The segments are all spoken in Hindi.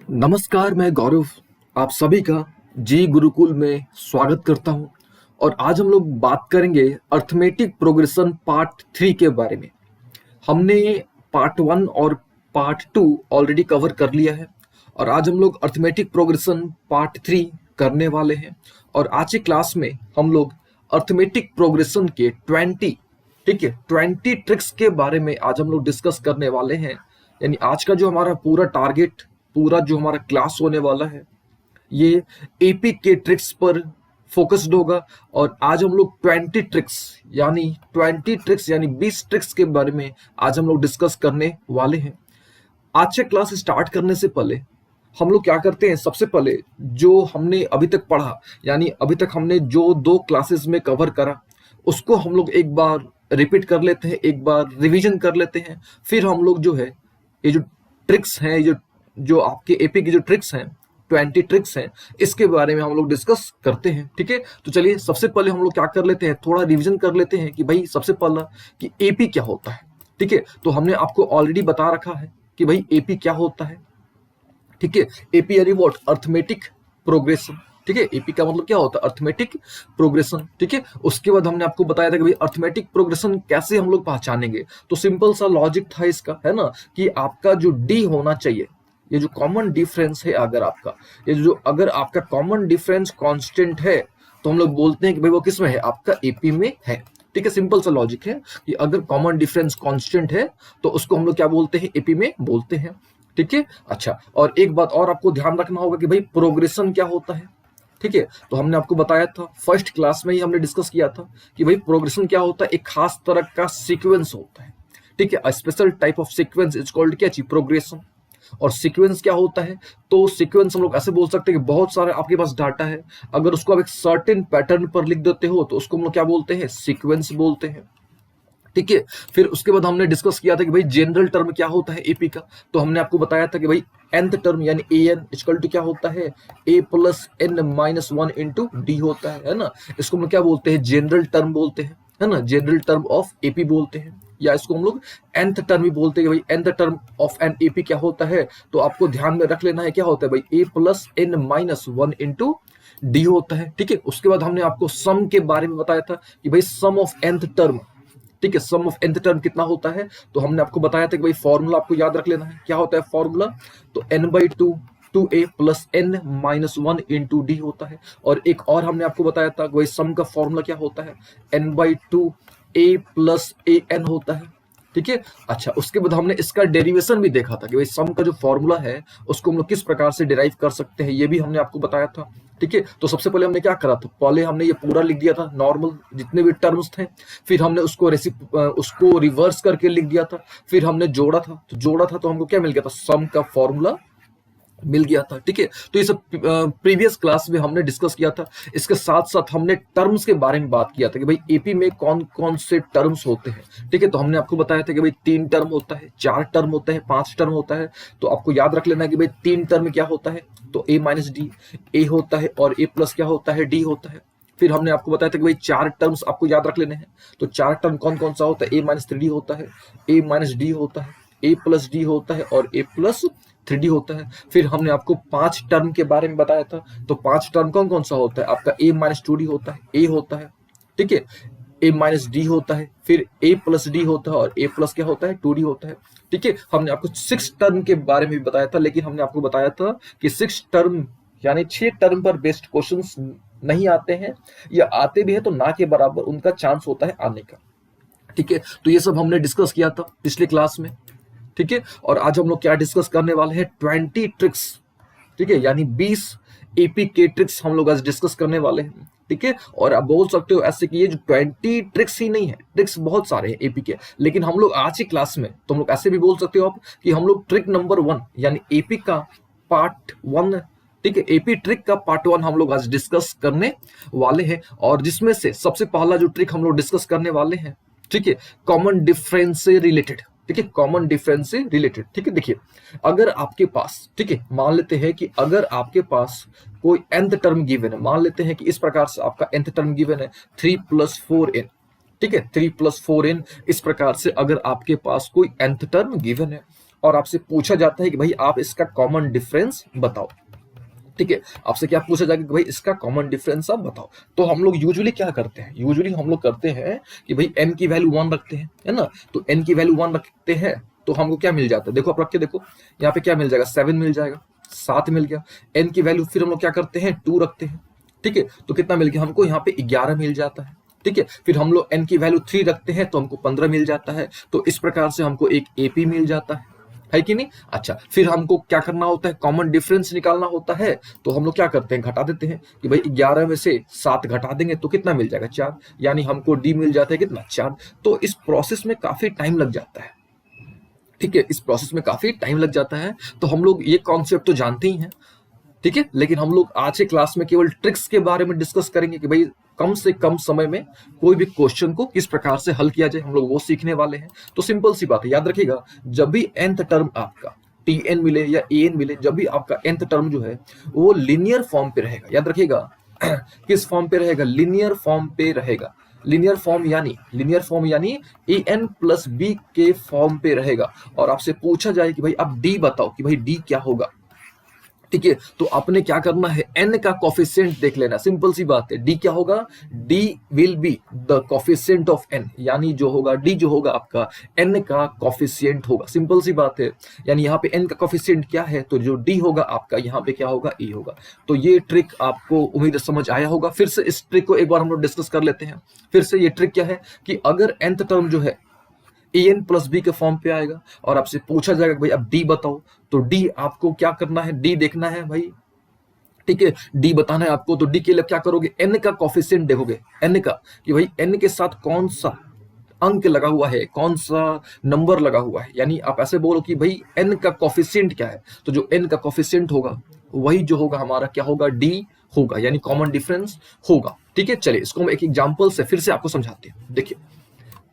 नमस्कार, मैं गौरव आप सभी का जी गुरुकुल में स्वागत करता हूं। और आज हम लोग बात करेंगे अर्थमेटिक प्रोग्रेशन पार्ट 3 के बारे में। हमने पार्ट 1 और पार्ट 2 ऑलरेडी कवर कर लिया है और आज हम लोग अर्थमेटिक प्रोग्रेशन पार्ट 3 करने वाले हैं। और आज की क्लास में हम लोग अर्थमेटिक प्रोग्रेशन के 20 ठीक है 20 ट्रिक्स के बारे में आज हम लोग डिस्कस करने वाले हैं। यानी आज का जो हमारा पूरा टारगेट, पूरा जो हमारा क्लास होने वाला है, ये एपी के ट्रिक्स पर फोकस्ड होगा। और आज हम लोग 20 ट्रिक्स यानी 20 ट्रिक्स के बारे में आज हम लोग डिस्कस करने वाले हैं। आज से क्लास स्टार्ट करने से पहले हम लोग क्या करते हैं, सबसे पहले जो हमने अभी तक पढ़ा, यानी अभी तक हमने जो 2 क्लासेस में कवर करा, उसको हम लोग एक बार रिपीट कर लेते हैं, एक बार रिवीजन कर लेते हैं। फिर हम लोग जो है ये जो ट्रिक्स हैं, जो जो आपके एपी की जो ट्रिक्स हैं, 20 ट्रिक्स हैं, इसके बारे में हम लोग डिस्कस करते हैं। ठीक है, तो चलिए सबसे पहले हम लोग क्या कर लेते हैं, थोड़ा रिवीजन कर लेते हैं कि भाई सबसे पहला कि एपी क्या होता है। ठीक है, तो हमने आपको ऑलरेडी बता रखा है कि भाई एपी क्या होता है। ठीक है, एपी यानी व्हाट, अर्थमेटिक प्रोग्रेशन। ठीक है, एपी का मतलब क्या होता है, अर्थमेटिक प्रोग्रेशन। ठीक है, उसके बाद हमने आपको बताया था कि भाई अर्थमेटिक प्रोग्रेशन कैसे हम लोग पहचानेंगे। तो सिंपल सा लॉजिक था इसका, है ना, कि आपका जो डी होना चाहिए, ये जो कॉमन डिफरेंस है, अगर आपका ये जो अगर आपका कॉमन डिफरेंस कांस्टेंट है तो हम लोग बोलते हैं कि भाई वो किस में है, आपका एपी में है। ठीक है, सिंपल सा लॉजिक है कि अगर कॉमन डिफरेंस कांस्टेंट है तो उसको हम लोग क्या बोलते हैं, एपी में बोलते हैं। ठीक है, अच्छा, और एक बात और आपको ध्यान रखना होगा कि भाई प्रोग्रेशन क्या होता है। ठीक है, तो हमने आपको बताया था, फर्स्ट क्लास में ही हमने डिस्कस किया था कि भाई प्रोग्रेशन क्या होता है, एक खास तरह का सीक्वेंस होता है। ठीक है, special type of sequence is called क्या चीज, प्रोग्रेशन। और सीक्वेंस क्या होता है, तो सीक्वेंस हम लोग ऐसे बोल सकते हैं कि बहुत सारे आपके पास डाटा है, अगर उसको आप एक सर्टेन पैटर्न पर लिख देते हो तो उसको हम लोग क्या बोलते हैं, सीक्वेंस बोलते हैं। ठीक है, फिर उसके बाद हमने डिस्कस किया था कि भाई जनरल टर्म क्या होता है एपी का। तो हमने आपको बताया था कि भाई nth टर्म यानी ए एन इक्वल टू क्या होता है, a plus n minus 1 into d होता है ना। इसको हम लोग क्या बोलते हैं, जनरल टर्म बोलते हैं, है ना, जनरल टर्म ऑफ एपी बोलते हैं, या इसको हम लोग nth टर्म भी बोलते हैं कि भाई nth term of an AP क्या होता है। तो आपको ध्यान में रख लेना है क्या होता है भाई, a plus n minus 1 into d होता है। ठीक है, उसके बाद हमने आपको सम के बारे में बताया था कि भाई सम ऑफ nth टर्म, ठीक है, सम ऑफ nth टर्म कितना होता है। तो हमने आपको बताया था कि भाई फॉर्मूला आपको याद रख लेना है, क्या होता है फॉर्मूला, तो n/2 2a plus n minus 1 into d होता है। और एक और हमने आपको बताया था कि भाई सम का फॉर्मूला क्या होता है, n/2 a plus A N होता है। ठीक है, अच्छा, उसके बाद हमने इसका डेरिवेशन भी देखा था कि भाई सम का जो फॉर्मूला है उसको हम लोग किस प्रकार से डिराइव कर सकते हैं, ये भी हमने आपको बताया था। ठीक है, तो सबसे पहले हमने क्या करा था, पहले हमने ये पूरा लिख दिया था नॉर्मल जितने भी टर्म्स थे, फिर हमने उसको रिवर्स करके लिख दिया था, फिर हमने जोड़ा था, तो हमको क्या मिल गया था, सम का फॉर्मूला मिल गया था। ठीक है, तो ये सब प्रीवियस क्लास में हमने डिस्कस किया था। इसके साथ साथ हमने टर्म्स के बारे में बात किया था कि भाई एपी में कौन कौन से टर्म्स होते हैं। ठीक है, तो हमने आपको बताया था कि भाई 3 टर्म होता है, 4 टर्म होता है, 5 टर्म होता है। तो आपको याद रख लेना है कि भाई 3 टर्म क्या होता है, तो ए माइनस डी, ए होता है और ए प्लस क्या होता है, डी होता है। फिर हमने आपको बताया था कि भाई 4 टर्म्स आपको याद रख लेने हैं। तो 4 टर्म कौन कौन सा होता है, ए माइनस 3डी होता है, ए माइनस डी होता है, ए प्लस डी होता है और ए प्लस 3D होता है। फिर हमने आपको 5 टर्म के बारे में बताया था। तो 5 टर्म कौन कौन सा होता है, आपका a माइनस 2d होता है, a होता है, ठीक है, a माइनस डी होता है, फिर a प्लस डी होता है और a प्लस क्या होता है, 2d होता है। ठीक है, हमने आपको 6 टर्म के बारे में भी बताया था, लेकिन हमने आपको बताया था कि 6 टर्म यानी 6 टर्म पर बेस्ड क्वेश्चंस नहीं आते हैं, या आते भी है तो ना के बराबर उनका चांस होता है आने का। ठीक है, तो ये सब हमने डिस्कस किया था पिछले क्लास में। ठीक है, और आज हम लोग क्या डिस्कस करने वाले हैं, 20 ट्रिक्स। ठीक है, यानी 20 एपी के ट्रिक्स हम लोग आज डिस्कस करने वाले हैं। ठीक है, और आप बोल सकते हो ऐसे कि ये जो 20 ट्रिक्स ही नहीं है, ट्रिक्स बहुत सारे हैं एपी के, लेकिन हम लोग आज की क्लास में, तो हम लोग ऐसे भी बोल सकते हो आप कि हम लोग ट्रिक नंबर 1 यानी एपी का पार्ट 1, ठीक है, एपी ट्रिक का पार्ट 1 हम लोग आज डिस्कस करने वाले हैं। और जिसमें से सबसे पहला जो ट्रिक हम लोग डिस्कस करने वाले हैं, ठीक है, कॉमन डिफरेंस से रिलेटेड। ठीक है, कॉमन डिफरेंस से रिलेटेड। ठीक है, देखिए, अगर आपके पास, ठीक है, मान लेते हैं कि अगर आपके पास कोई nth टर्म गिवन है, मान लेते हैं कि इस प्रकार से आपका nth टर्म गिवन है 3 + 4n, ठीक है, 3 + 4n, इस प्रकार से अगर आपके पास कोई nth टर्म गिवन है, और आपसे पूछा जाता है कि भाई आप इसका कॉमन डिफरेंस बताओ। ठीक है, आपसे क्या पूछा जाएगा कि भाई इसका कॉमन डिफरेंस आप बताओ। तो हम लोग यूजुअली क्या करते हैं, यूजुअली हम लोग करते हैं कि भाई n की वैल्यू 1 रखते हैं, है ना। तो n की वैल्यू 1 रखते हैं तो हमको क्या मिल जाता है, देखो आप रख के देखो, यहाँ पे क्या मिल जाएगा, 7 मिल जाएगा, 7 मिल गया। n की वैल्यू फिर हम लोग क्या करते हैं, 2 रखते हैं। ठीक है, तो कितना मिल गया हमको, यहाँ पे 11 मिल जाता है। ठीक है, फिर हम लोग n की वैल्यू 3 रखते हैं तो हमको 15 मिल जाता है। तो इस प्रकार से हमको एक AP मिल जाता है कि नहीं। अच्छा, फिर हमको क्या करना होता है, कॉमन डिफरेंस निकालना होता है। तो हम लोग क्या करते हैं, घटा देते हैं कि भाई 11 में से 7 घटा देंगे तो कितना मिल जाएगा, 4, यानी हमको डी मिल जाता है कितना, 4। तो इस प्रोसेस में काफी टाइम लग जाता है। ठीक है, इस प्रोसेस में काफी टाइम लग जाता है। तो हम लोग ये कॉन्सेप्ट तो जानते ही हैं, ठीक है, लेकिन हम लोग आज के क्लास में केवल ट्रिक्स के बारे में डिस्कस करेंगे कि भाई कम से कम समय में कोई भी क्वेश्चन को किस प्रकार से हल किया जाए, हम लोग वो सीखने वाले हैं। तो सिंपल सी बात है, याद रखिएगा, जब भी nth टर्म आपका tn मिले या an मिले, जब भी आपका nth टर्म जो है वो लिनियर फॉर्म पे रहेगा, याद रखिएगा किस फॉर्म पे रहेगा, लिनियर फॉर्म पे रहेगा। लिनियर फॉर्म यानी an प्लस बी के फॉर्म पे रहेगा। और आपसे पूछा जाए कि भाई आप d बताओ कि भाई d क्या होगा। ठीक है, तो आपने क्या करना है, n का कोफिशिएंट देख लेना, सिंपल सी बात है। d क्या होगा, d will be the coefficient of n, यानी जो होगा d जो होगा आपका n का कोफिशिएंट होगा, सिंपल सी बात है। यानी यहाँ पे n का कोफिशिएंट क्या है, तो जो d होगा आपका यहाँ पे क्या होगा, e होगा। तो ये ट्रिक आपको उम्मीद है समझ आया होगा। फिर से इस ट्रिक को एक बार हम लोग डिस्कस कर लेते हैं। फिर से ये ट्रिक क्या है कि अगर nth टर्म जो है an प्लस बी के फॉर्म पे आएगा और आपसे पूछा जाएगा कि भाई अब d बताओ, तो d आपको क्या करना है, d देखना है भाई। ठीक है, d बताना है आपको। तो d के लिए क्या करोगे, n का कोफिशिएंट देखोगे, n का, कि भाई n के साथ कौन सा अंक लगा हुआ है, कौन सा नंबर लगा हुआ है। यानी आप ऐसे बोलो कि भाई n का कोफिशिएंट क्या है, तो जो n का कोफिशिएंट होगा वही जो होगा हमारा क्या होगा, d होगा, यानी कॉमन डिफरेंस होगा। ठीक है, चलिए इसको हम एक एग्जांपल से फिर से आपको समझाते हैं। देखिए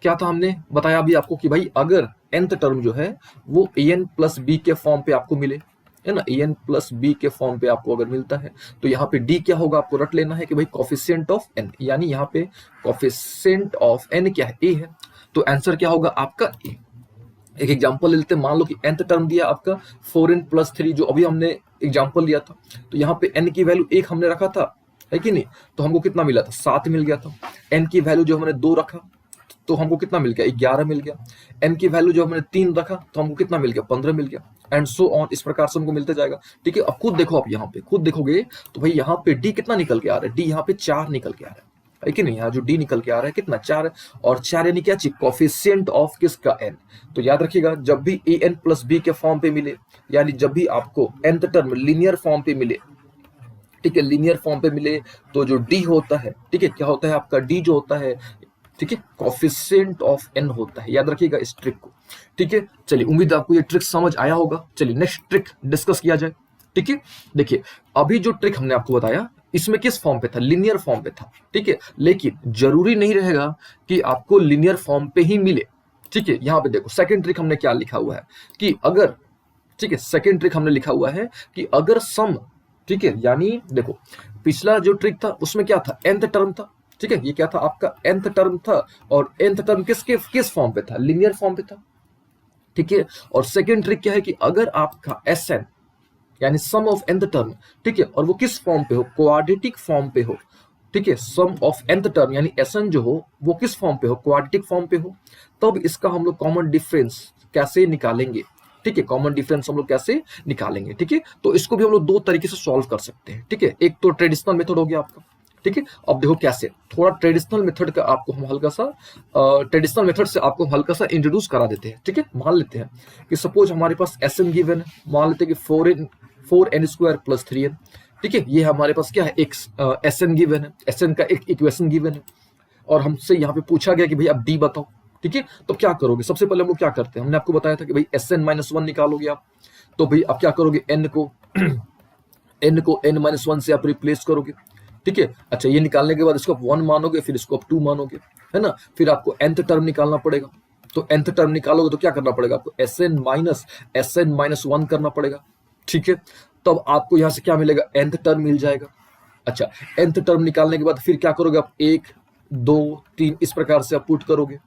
क्या था, हमने बताया अभी आपको कि भाई अगर nth टर्म जो है वो an प्लस बी के फॉर्म पे आपको मिले, है ना, an प्लस बी के फॉर्म पे आपको अगर मिलता है तो यहाँ पे d क्या होगा, आपको रट लेना है कि भाई कोफिशिएंट ऑफ n, यानी यहाँ पे कोफिशिएंट ऑफ n क्या है, a है। तो आंसर क्या होगा आपका a। एक एग्जांपल ले लेते हैं, मान लो कि nth टर्म दिया आपका 4n प्लस 3, जो अभी हमने एग्जांपल लिया था। तो यहाँ पे n की वैल्यू 1 हमने रखा था, है कि नहीं, तो हमको कितना मिला था, 7 मिल गया था। n की वैल्यू जो हमने 2 रखा तो हमको कितना मिल गया, 11 मिल गया। n की वैल्यू जो हमने 3 रखा तो हमको कितना मिल गया, 15 मिल गया, एंड सो ऑन, इस प्रकार से हमको मिलते जाएगा। ठीक है, अब खुद देखो, आप यहाँ पे खुद देखोगे तो भाई यहाँ पे d कितना निकल के आ रहा है, d यहाँ पे 4 निकल के आ रहा है कि नहीं, यहाँ जो d निकल के आ रहा है कितना, 4 है। और 4 यानी क्या चीज, कोफिशिएंट ऑफ किसका, n। तो याद रखिएगा, जब भी an प्लस बी के फॉर्म पे मिले, यानी जब भी आपको nth टर्म लीनियर फॉर्म पे मिले, ठीक है, लीनियर फॉर्म पे मिले, तो जो d होता है, ठीक है, क्या होता है आपका d जो होता है, ठीक है, कोफिशिएंट ऑफ n होता है। याद रखिएगा इस ट्रिक को। ठीक है, चलिए उम्मीद है आपको ये ट्रिक समझ आया होगा। चलिए नेक्स्ट ट्रिक डिस्कस किया जाए। ठीक है, देखिए अभी जो ट्रिक हमने आपको बताया इसमें किस फॉर्म पे था, लीनियर फॉर्म पे था। ठीक है, लेकिन जरूरी नहीं रहेगा कि आपको लीनियर फॉर्म पे ही मिले। ठीक है, यहाँ पे देखो सेकंड ट्रिक हमने क्या लिखा हुआ है कि अगर, ठीक है, सेकंड ट्रिक हमने लिखा हुआ है कि अगर सम, ठीक है, यानी देखो पिछला जो ट्रिक था उसमें क्या था, nth टर्म था। ठीक है, ये क्या था आपका, nth टर्म था, और nth टर्म किस फॉर्म पे था, लीनियर फॉर्म पे था। ठीक है, और सेकंड ट्रिक क्या है कि अगर आपका Sn यानी सम ऑफ nth टर्म, ठीक है, और वो किस फॉर्म पे हो, क्वाड्रेटिक फॉर्म पे हो। ठीक है, सम ऑफ nth टर्म यानी Sn जो हो वो किस फॉर्म पे हो, क्वाड्रेटिक फॉर्म पे हो, तब इसका हम लोग कॉमन डिफरेंस कैसे निकालेंगे। ठीक है, कॉमन डिफरेंस हम लोग कैसे निकालेंगे। ठीक है, तो इसको भी हम लोग दो तरीके से सॉल्व कर सकते हैं। ठीक है, एक तो ट्रेडिशनल मेथड हो गया आपका। ठीक है, अब देखो कैसे, थोड़ा ट्रेडिशनल मेथड का आपको हम हल्का सा ट्रेडिशनल मेथड से आपको हल्का सा इंट्रोड्यूस करा देते हैं। ठीक है, मान लेते हैं कि सपोज हमारे पास Sn गिवन है, मान लेते हैं कि 4n स्क्वायर प्लस 3n। ठीक है, ये हमारे पास क्या है, एक Sn गिवन है, Sn का एक इक्वेशन गिवन है, और हमसे यहाँ पे पूछा गया कि भाई अब d बताओ। ठीक है, तो क्या करोगे, सबसे पहले हम लोग क्या करते हैं, हमने आपको बताया था कि भाई Sn माइनस 1 निकालोगे आप। तो भाई अब क्या करोगे, n को n माइनस 1 से आप रिप्लेस करोगे। ठीक है, अच्छा ये निकालने के बाद इसको आप 1 मानोगे, फिर इसको आप 2 मानोगे, है ना। फिर आपको nth टर्म निकालना पड़ेगा, तो nth टर्म निकालोगे तो क्या करना पड़ेगा आपको, Sn माइनस 1 करना पड़ेगा। ठीक है, तब आपको यहाँ से क्या मिलेगा, nth टर्म मिल जाएगा। अच्छा, nth टर्म निकालने के बाद फिर क्या करोगे आप, 1 2 3 इस प्रकार से आप पुट करोगे।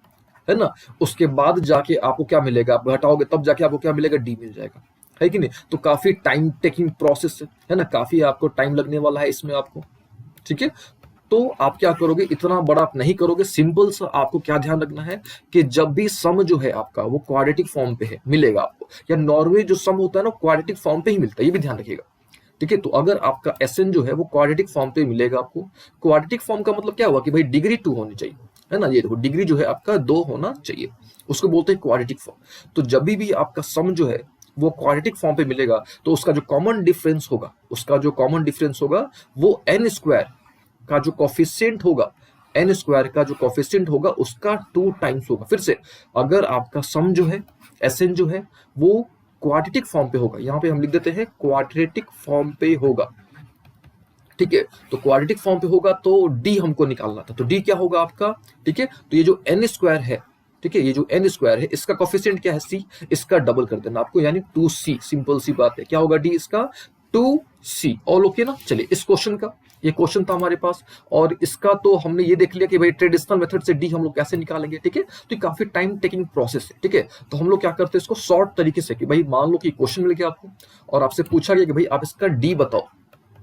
है ना, उसके बाद जाके आपको क्या मिलेगा, आप घटाओगे तब जाके आपको क्या मिलेगा, डी मिल जाएगा, है कि नहीं। तो काफी टाइम टेकिंग प्रोसेस है ना, काफी आपको टाइम लगने वाला है इसमें आपको, ठीक है। तो आप क्या करोगे, इतना बड़ा आप नहीं करोगे, सिंपल सा आपको क्या ध्यान रखना है कि जब भी सम जो है आपका वो क्वाड्रेटिक फॉर्म पे है मिलेगा आपको, या नॉर्मली जो सम होता है ना क्वाड्रेटिक फॉर्म पे ही मिलता है, ये भी ध्यान रखिएगा, ठीक है। तो अगर आपका एसएन जो है वो क्वाड्रेटिक फॉर्म पे मिलेगा आपको, क्वाड्रेटिक फॉर्म का मतलब क्या हुआ कि भाई डिग्री 2 होनी चाहिए, है ना, ये देखो डिग्री जो है आपका 2 होना चाहिए, उसको बोलते हैं क्वाड्रेटिक फॉर्म। तो जब भी आपका सम जो है वो क्वाड्रेटिक फॉर्म पे मिलेगा, तो उसका जो कॉमन डिफरेंस होगा, उसका जो कॉमन डिफरेंस होगा वो एन स्क्वायर का जो कॉफिशिएंट होगा, एन स्क्वायर का जो कॉफिशिएंट होगा उसका 2 टाइम्स होगा। फिर से, अगर आपका सम जो है एसएन जो है वो क्वाड्रेटिक फॉर्म पे होगा, यहां पे हम लिख देते हैं क्वाड्रेटिक फॉर्म पे होगा, ठीक है। तो क्वाड्रेटिक फॉर्म पे होगा तो डी हमको निकालना था, तो डी क्या होगा आपका, ठीक है। तो ये जो एन स्क्वायर है, ठीक है, ये जो एन स्क्वायर है इसका कॉफिशिएंट क्या है, सी, इसका डबल कर देना आपको, यानी 2c, सिंपल सी बात है, क्या होगा डी इसका 2c। ऑल ओके ना। चलिए इस क्वेश्चन का, ये क्वेश्चन था हमारे पास, और इसका तो हमने ये देख लिया कि भाई ट्रेडिशनल मेथड से डी हम लोग कैसे निकालेंगे, ठीक है। तो ये काफी टाइम टेकिंग प्रोसेस है, ठीक है। तो हम लोग क्या करते हैं इसको शॉर्ट तरीके से, कि भाई मान लो कि क्वेश्चन मिल गया आपको और आपसे पूछा गया कि भाई आप इसका डी बताओ,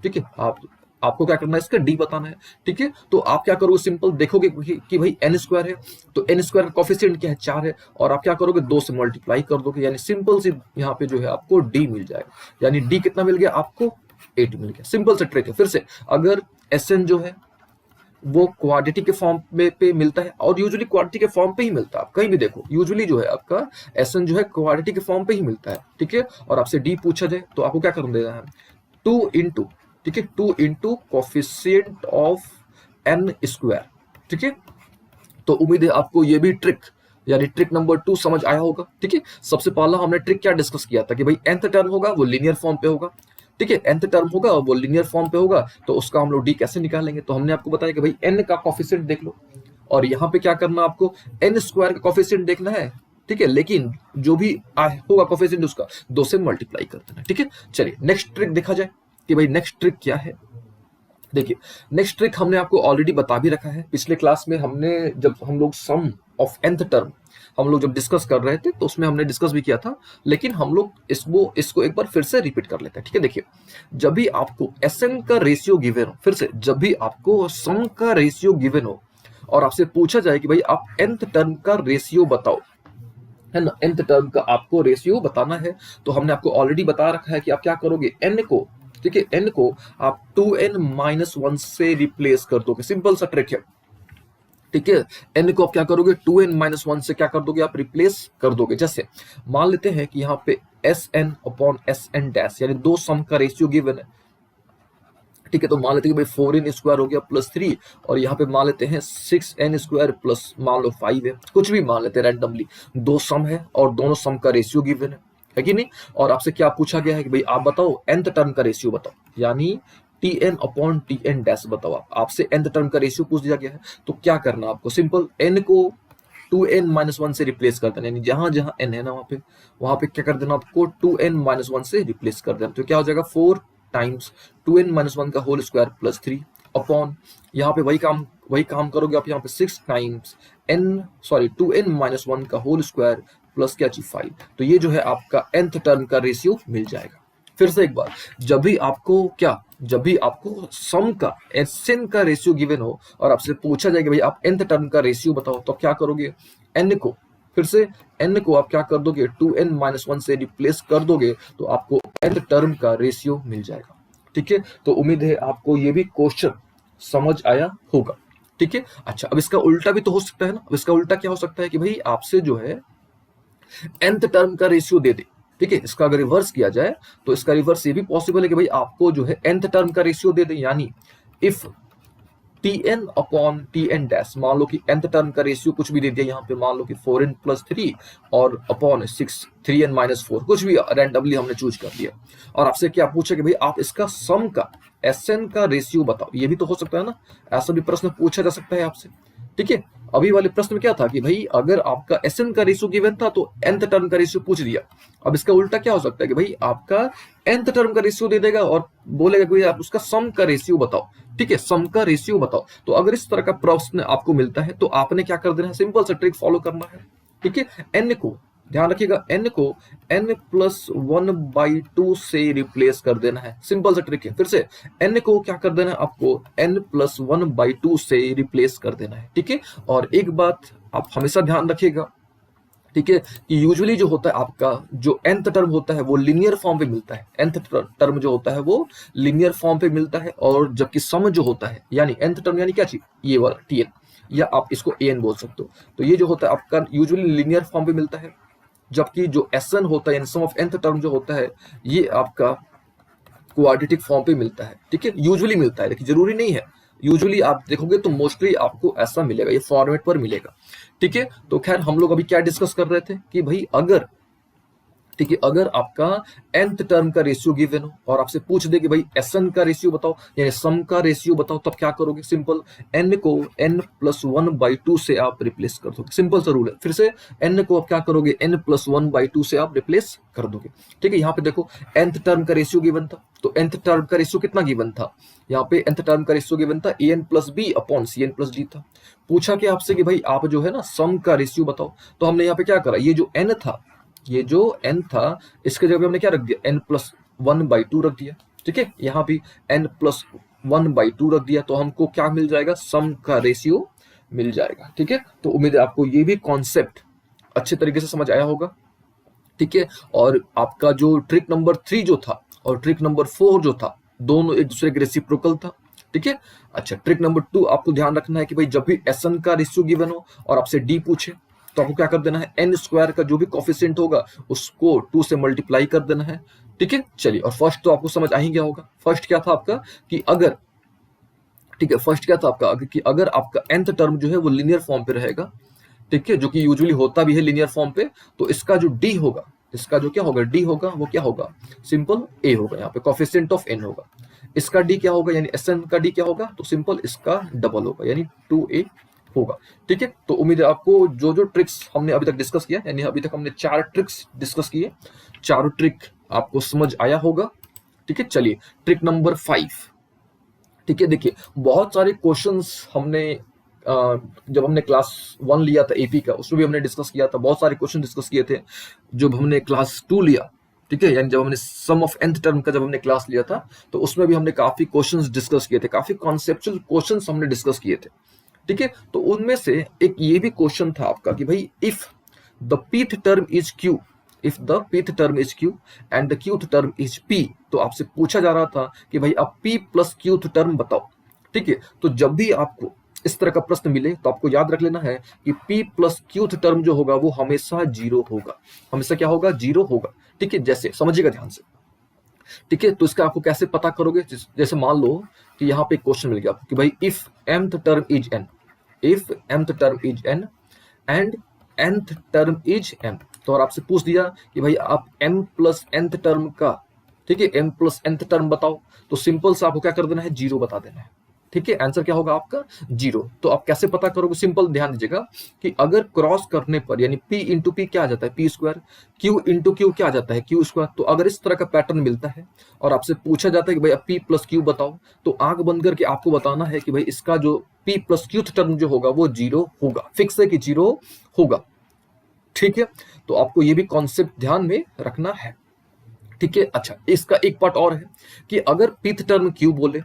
ठीक है। आपको क्या करना है, इसका डी बताना है, ठीक है। तो आप क्या करोगे, सिंपल देखोगे कि भाई एन स्क्वायर है, तो एन स्क्वायर का कॉफिशिएंट क्या है, 4 है, और आप क्या करोगे 2 से मल्टीप्लाई कर दोगे, यानी सिंपल सी यहाँ पे जो है आपको डी मिल जाएगा, यानी डी कितना मिल गया आपको, 8 मिल गया। सिंपल सा ट्रिक है। फिर से, अगर एसएन जो है वो क्वाड्रेटिक के फॉर्म में पे मिलता है, और यूजुअली क्वाड्रेटिक के फॉर्म पे ही मिलता है, आप कहीं भी देखो यूजुअली जो है आपका एसएन जो है क्वाड्रेटिक के फॉर्म पे ही मिलता है, ठीक है। और आपसे डी पूछा जाए तो आपको क्या कर देना है, 2 इंटू, ठीक है, 2 into coefficient of n square, ठीक है। तो उम्मीद है आपको ये भी ट्रिक, यानी ट्रिक नंबर 2 समझ आया होगा, ठीक है। सबसे पहला हमने ट्रिक क्या डिस्कस किया था कि भाई nth टर्म होगा वो लीनियर फॉर्म पे होगा, ठीक है, nth टर्म होगा वो लीनियर फॉर्म पे होगा, तो उसका हम लोग डी कैसे निकालेंगे। तो हमने आपको बताया कि भाई एन का कॉफिशिएंट देख लो, और यहाँ पे क्या करना आपको, एन स्क्वायर का कॉफिशिएंट देखना है, ठीक है, लेकिन जो भी होगा कॉफिशिएंट उसका 2 से मल्टीप्लाई कर देना, ठीक है। चलिए नेक्स्ट ट्रिक देखा जाए कि भाई नेक्स्ट ट्रिक क्या है। देखिए नेक्स्ट ट्रिक हमने आपको ऑलरेडी बता भी रखा है, पिछले क्लास में हमने जब हम लोग सम ऑफ nth टर्म हम लोग जब डिस्कस कर रहे थे तो उसमें हमने डिस्कस भी किया था, लेकिन हम लोग इसको एक बार फिर से रिपीट कर लेते हैं, ठीक है। देखिए जब भी आपको एसएन का रेशियो गिवन हो, फिर से जब भी आपको सम का रेशियो गिवन हो और आपसे पूछा जाए कि भाई आप nth टर्म का रेशियो बताओ, है ना, nth टर्म का आपको रेशियो बताना है, तो हमने आपको ऑलरेडी बता रखा है कि आप क्या करोगे, n को, ठीक है, n को आप 2n-1 से रिप्लेस कर दोगे, सिंपल सा ट्रिक है, ठीक है। n को आप क्या करोगे, 2n-1 से क्या कर दोगे, आप रिप्लेस कर दोगे। जैसे मान लेते हैं कि यहाँ पे Sn अपॉन Sn डैश, यानी 2 सम का रेशियो गिवन है, ठीक है। तो मान लेते हैं कि भाई 4n स्क्वायर हो गया प्लस 3, और यहाँ पे मान लेते हैं 6n स्क्वायर प्लस मान लो 5 है, कुछ भी मान लेते हैं रैंडमली, 2 सम है और दोनों सम का रेशियो गिवन है कि नहीं। और आपसे क्या पूछा गया है कि भाई आप बताओ nth टर्म का रेशियो बताओ, यानी tn अपॉन tn डैश बताओ। आपसे nth टर्म का रेशियो पूछ दिया गया है, तो क्या करना आपको, सिंपल n को 2n-1 से रिप्लेस कर देना, यानी जहां जहां n है ना वहां पे क्या कर देना आपको, 2n-1 से रिप्लेस कर देना, तो क्या हो जाएगा 4 टाइम्स 2n-1 का होल स्क्वायर प्लस 3 अपॉन, यहाँ पे वही काम करोगे आप, यहाँ पे 6 टाइम्स 2n-1 का होल स्क्वायर प्लस क्या चीज 5, तो ये जो है आपका nth टर्म का रेशियो मिल जाएगा। फिर से एक बार, जब भी आपको सम का एसएन का रेशियो गिवन हो और आपसे पूछा जाए कि भाई आप nth टर्म का रेशियो बताओ, तो क्या करोगे, n को, फिर से n को आप क्या कर दोगे, 2n-1 से रिप्लेस कर दोगे, तो आपको nth टर्म का रेशियो मिल जाएगा, ठीक है। तो उम्मीद है आपको ये भी क्वेश्चन समझ आया होगा, ठीक है। अच्छा, अब इसका उल्टा भी तो हो सकता है ना, अब इसका उल्टा क्या हो सकता है कि भाई आपसे जो है nth टर्म का रेशियो दे दे, ठीक है। इसका अगर रिवर्स किया जाए तो इसका रिवर्स ये भी पॉसिबल है कि भाई आपको जो है nth टर्म का रेशियो दे दे, यानी if tn upon tn dash, मान लो कि nth टर्म का रेशियो कुछ भी दे दिया, यहाँ पे मान लो कि 4n प्लस 3 और अपॉन 3n-4, कुछ भी रैंडमली हमने चूज कर दिया, और आपसे क्या पूछा कि भाई आप इसका सम का एसएन का रेशियो बताओ, ये भी तो हो सकता है ना, ऐसा भी प्रश्न पूछा जा सकता है आपसे, ठीक है। अभी वाले प्रश्न में क्या था कि भाई अगर आपका एसएन का रेशियो गिवन था तो nth टर्म का रेशियो पूछ दिया। अब इसका उल्टा क्या हो सकता है कि भाई आपका nth टर्म का रेशियो दे देगा और बोलेगा कि आप उसका सम का रेशियो बताओ। ठीक है, सम का रेशियो बताओ। तो अगर इस तरह का प्रश्न आपको मिलता है तो आपने क्या कर देना है, सिंपल सा ट्रिक फॉलो करना है। ठीक है, n को ध्यान रखिएगा, n को n+1/2 से रिप्लेस कर देना है। सिंपल सा ट्रिक है। फिर से n को क्या कर देना है, आपको n+1/2 से रिप्लेस कर देना है। ठीक है, और एक बात आप हमेशा ध्यान रखिएगा, ठीक है, कि यूजुअली जो होता है आपका जो nth टर्म होता है वो लीनियर फॉर्म पे मिलता है। nth टर्म जो होता है वो लीनियर फॉर्म पे मिलता है, और जबकि सम जो होता है यानी nth टर्म यानी क्या चीज, ये वाला tn, या आप इसको an बोल सकते हो। तो ये जो होता है आपका यूजुअली लीनियर फॉर्म पे मिलता है, जबकि जो Sn होता है यानी सम ऑफ nth टर्म जो होता है ये आपका क्वाड्रेटिक फॉर्म पे मिलता है। ठीक है, यूजुअली मिलता है, लेकिन जरूरी नहीं है। यूजुअली आप देखोगे तो मोस्टली आपको ऐसा मिलेगा, ये फॉर्मेट पर मिलेगा। ठीक है, तो खैर हम लोग अभी क्या डिस्कस कर रहे थे कि भाई अगर, ठीक है, अगर आपका nth टर्म का रेशियो गिवन हो और आपसे पूछ दे कि भाई Sn का रेशियो बताओ यानी सम का रेशियो बताओ, तब क्या करोगे, सिंपल n को n+1/2 से आप रिप्लेस कर दोगे। सिंपल सा रूल है। फिर से n को आप क्या करोगे, n+1/2 से आप रिप्लेस कर दोगे। ठीक है, यहाँ पे देखो nth टर्म का रेशियो गिवन था, तो nth टर्म का रेशियो कितना गिवन था, यहाँ पे nth टर्म का रेशियो गिवन था an+b/cn+d था। पूछा कि आपसे कि भाई आप जो है ना सम का रेशियो बताओ, तो हमने यहाँ पे क्या करा, ये जो n था, ये जो n था इसके जगह पे हमने क्या रख दिया, n+1/2 रख दिया। ठीक है, यहाँ भी n+1/2 रख दिया, तो हमको क्या मिल जाएगा, सम का रेशियो मिल जाएगा। ठीक है, तो उम्मीद है आपको ये भी कॉन्सेप्ट अच्छे तरीके से समझ आया होगा। ठीक है, और आपका जो ट्रिक नंबर 3 जो था और ट्रिक नंबर 4 जो था, दोनों एक दूसरे के रेसिप्रोकल था। ठीक है, अच्छा, ट्रिक नंबर 2 आपको ध्यान रखना है कि भाई जब भी Sn का रेशियो गिवन हो और आपसे d पूछे तो आपको क्या कर देना है, n स्क्वायर का जो भी कोफिशिएंट होगा उसको 2 से मल्टीप्लाई कर देना है। ठीक है, चलिए, और फर्स्ट तो आपको समझ आ ही गया होगा। फर्स्ट क्या था आपका कि अगर, ठीक है, फर्स्ट क्या था आपका कि अगर आपका nth टर्म जो है वो लीनियर फॉर्म पे रहेगा, ठीक है, जो कि यूजुअली होता भी है लीनियर फॉर्म पे, तो इसका जो d होगा, इसका जो क्या होगा, d होगा, वो क्या होगा, सिंपल a होगा, यहाँ पे कोफिशिएंट ऑफ n होगा। इसका d क्या होगा, यानी Sn का d क्या होगा, तो सिंपल इसका डबल होगा, यानी 2a होगा। ठीक है, तो उम्मीद है आपको जो जो ट्रिक्स हमने अभी तक डिस्कस किया, यानी अभी तक हमने 4 ट्रिक्स डिस्कस किए, चारों ट्रिक आपको समझ आया होगा। ठीक है, चलिए ट्रिक नंबर 5। ठीक है, देखिए बहुत सारे क्वेश्चंस हमने जब हमने क्लास 1 लिया था एपी का, उसमें भी हमने डिस्कस किया था, बहुत सारे क्वेश्चन डिस्कस किए थे। जब हमने क्लास 2 लिया, ठीक है, यानी जब हमने सम ऑफ nth टर्म का जब हमने क्लास लिया था, तो उसमें भी हमने काफी क्वेश्चंस डिस्कस किए थे, काफी कॉन्सेप्चुअल क्वेश्चंस हमने डिस्कस किए थे। ठीक है, तो उनमें से एक ये भी क्वेश्चन था आपका कि भाई if the pth term is q, if the pth term is q and the qth term is p, तो आपसे पूछा जा रहा था कि भाई आप p प्लस qth टर्म बताओ। ठीक है, तो जब भी आपको इस तरह का प्रश्न मिले तो आपको याद रख लेना है कि p प्लस qth टर्म जो होगा वो हमेशा 0 होगा, हमेशा क्या होगा, 0 होगा। ठीक है, जैसे समझिएगा ध्यान से। ठीक है, तो इसका आपको कैसे पता करोगे, जैसे मान लो कि यहाँ पे क्वेश्चन मिल गया आपको कि भाई if mth term is n, if mth term is n and nth term is m, तो और आपसे पूछ दिया कि भाई आप m प्लस nth टर्म का, ठीक है, m प्लस nth टर्म बताओ, तो सिंपल से आपको क्या कर देना है, 0 बता देना है। ठीक है, आंसर क्या होगा आपका, 0। तो आप कैसे पता करोगे, सिंपल ध्यान दीजिएगा कि अगर क्रॉस करने पर यानी p इंटू पी क्या आ जाता है, p square, q into Q क्या आ जाता है, q स्क्वायर, तो अगर इस तरह का पैटर्न मिलता है और आपसे पूछा जाता है कि भाई अब p प्लस क्यू बताओ, तो आंख बंद करके आपको बताना है कि भाई इसका जो p प्लस क्यूथ टर्म जो होगा वो 0 होगा, फिक्स है कि 0 होगा। ठीक है, तो आपको ये भी कॉन्सेप्ट ध्यान में रखना है। ठीक है, अच्छा, इसका एक पार्ट और है कि अगर pth टर्म q बोले,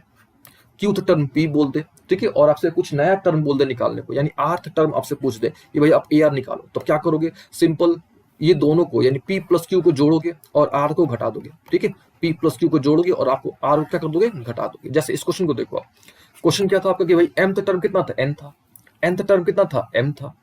qth टर्म p बोल दे, ठीक है, और आपसे कुछ नया टर्म बोल दे निकालने को, यानी rth टर्म आपसे पूछ दे कि भाई आप ar निकालो, तो क्या करोगे, सिंपल ये दोनों को यानी p प्लस क्यू को जोड़ोगे और r को घटा दोगे। ठीक है, p प्लस क्यू को जोड़ोगे और आपको r को क्या कर दोगे, घटा दोगे। जैसे इस क्वेश्चन को देखो आप, क्वेश्चन क्या था आपका कि भाई mth टर्म कितना था, n था, nth टर्म कितना था, m था।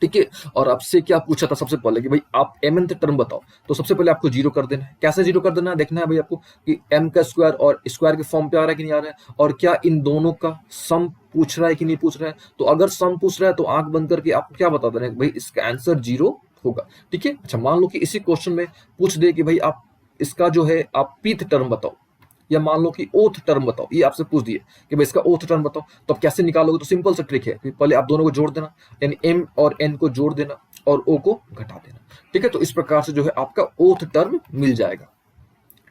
ठीक है, और आपसे क्या पूछा था सबसे पहले कि भाई आप mnth टर्म बताओ, तो सबसे पहले आपको 0 कर देना है। कैसे 0 कर देना है, देखना है भाई आपको कि m का स्क्वायर और स्क्वायर के फॉर्म पे आ रहा है कि नहीं आ रहा है, और क्या इन दोनों का सम पूछ रहा है कि नहीं पूछ रहा है। तो अगर सम पूछ रहा है तो आंख बंद करके आपको क्या बता देना है भाई इसका आंसर 0 होगा। ठीक है, अच्छा, मान लो कि इसी क्वेश्चन में पूछ दे कि भाई आप इसका जो है आप pth टर्म बताओ, या मान लो कि ओथ टर्म बताओ, ये आपसे पूछ दिए कि भाई इसका ओथ टर्म बताओ, तो आप कैसे निकालोगे? तो सिंपल सा ट्रिक है कि पहले आप दोनों को जोड़ देना, यानी m और n को जोड़ देना और o को घटा देना। ठीक है, तो इस प्रकार से जो है आपका ओथ टर्म मिल जाएगा।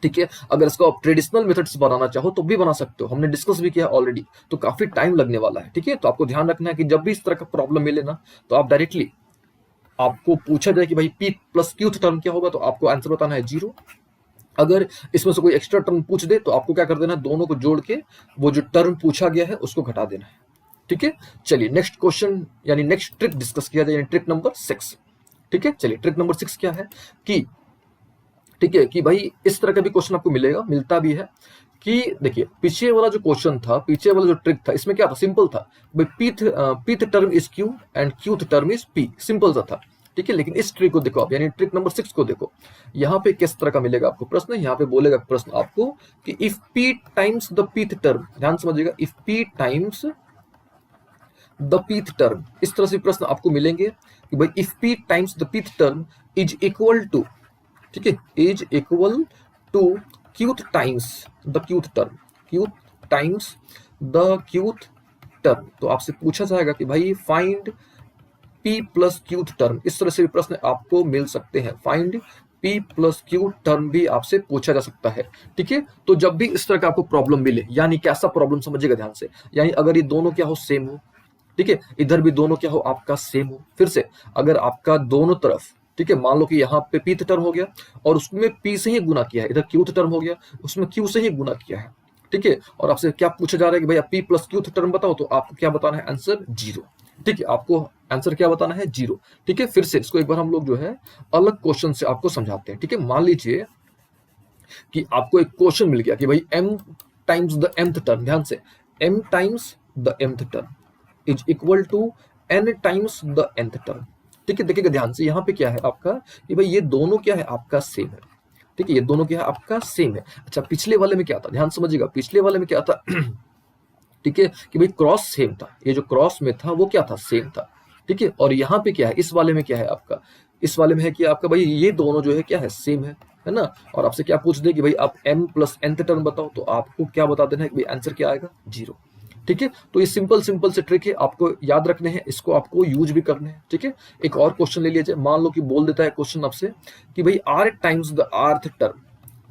ठीक है, अगर इसको आप ट्रेडिशनल मेथड से बनाना चाहो तो भी बना सकते हो, हमने डिस्कस भी किया ऑलरेडी, तो काफी टाइम लगने वाला है। ठीक है, तो आपको ध्यान रखना है कि जब भी इस तरह का प्रॉब्लम मिले ना, तो आप डायरेक्टली आपको पूछा जाए कि भाई p प्लस क्यूथ टर्म क्या होगा, तो आपको आंसर बताना है 0। अगर इसमें से कोई एक्स्ट्रा टर्म पूछ दे तो आपको क्या कर देना है, दोनों को जोड़ के वो जो टर्म पूछा गया है उसको घटा देना है। ठीक है, चलिए नेक्स्ट क्वेश्चन यानी नेक्स्ट ट्रिक डिस्कस किया जाए, यानी ट्रिक नंबर 6। ठीक है, चलिए ट्रिक नंबर 6 क्या है कि, ठीक है, कि भाई इस तरह का भी क्वेश्चन आपको मिलेगा, मिलता भी है कि देखिए पीछे वाला जो क्वेश्चन था, पीछे वाला जो ट्रिक था, इसमें क्या था, सिंपल था भाई pth term is q and qth term is p, simple सा था। ठीक है, लेकिन इस ट्रिक को देखो आप, यानी ट्रिक नंबर 6 को देखो, यहाँ पे किस तरह का मिलेगा आपको प्रश्न, यहाँ पे बोलेगा प्रश्न आपको कि if p times the pth term, ध्यान समझिएगा, if p times the pth term, इस तरह से प्रश्न आपको मिलेंगे कि भाई if p times the pth term is equal to, ठीक है, is equal to qth times the qth term, qth times the qth term, तो आपसे पूछा जाएगा कि भाई find p plus qth term, इस तरह से भी प्रश्न आपको मिल सकते हैं। Find p plus q term भी आपसे पूछा जा सकता है। ठीक है, तो जब भी इस तरह का आपको प्रॉब्लम मिले, यानी कैसा प्रॉब्लम समझिएगा ध्यान से, यानी अगर ये दोनों क्या हो, सेम हो, ठीक है, इधर भी दोनों क्या हो आपका सेम हो, फिर से अगर आपका दोनों तरफ, ठीक है, मान लो कि यहाँ पे पीथ टर्म हो गया और उसमें p से ही गुना किया है, इधर क्यूथ टर्म हो गया उसमें q से ही गुना किया है। ठीक है, और आपसे क्या पूछा जा रहा है कि भाई आप p प्लस क्यूथ टर्म बताओ, तो आपको क्या बताना है, आंसर 0। ठीक है, आपको आंसर क्या बताना है, 0। ठीक है, फिर से इसको एक बार हम लोग जो है अलग क्वेश्चन से आपको समझाते हैं। ठीक है, मान लीजिए कि आपको एक क्वेश्चन मिल गया कि भाई m times the mth term, ध्यान से, m times the mth term is equal to n times the nth term. ठीक है, देखिएगा ध्यान से, यहाँ पे क्या है आपका कि भाई ये दोनों क्या है आपका सेम है। ठीक है, ये दोनों क्या है आपका सेम है। अच्छा, पिछले वाले में क्या था, ध्यान समझिएगा, पिछले वाले में क्या था ठीक है, कि भाई क्रॉस सेम था, ये जो क्रॉस में था वो क्या था, सेम था। ठीक है, और यहाँ पे क्या है, इस वाले में क्या है आपका, इस वाले में है कि आपका भाई ये दोनों जो है क्या है, सेम है ना। और आपसे क्या पूछ दे कि भाई आप m प्लस nth टर्म बताओ, तो आपको क्या बता देना है कि भाई आंसर क्या आएगा, 0। ठीक है, तो ये सिंपल सिंपल से ट्रिक है, आपको याद रखने हैं, इसको आपको यूज भी करने हैं। ठीक है, एक और क्वेश्चन ले लीजिए, मान लो कि बोल देता है क्वेश्चन आपसे कि भाई r times the rth term,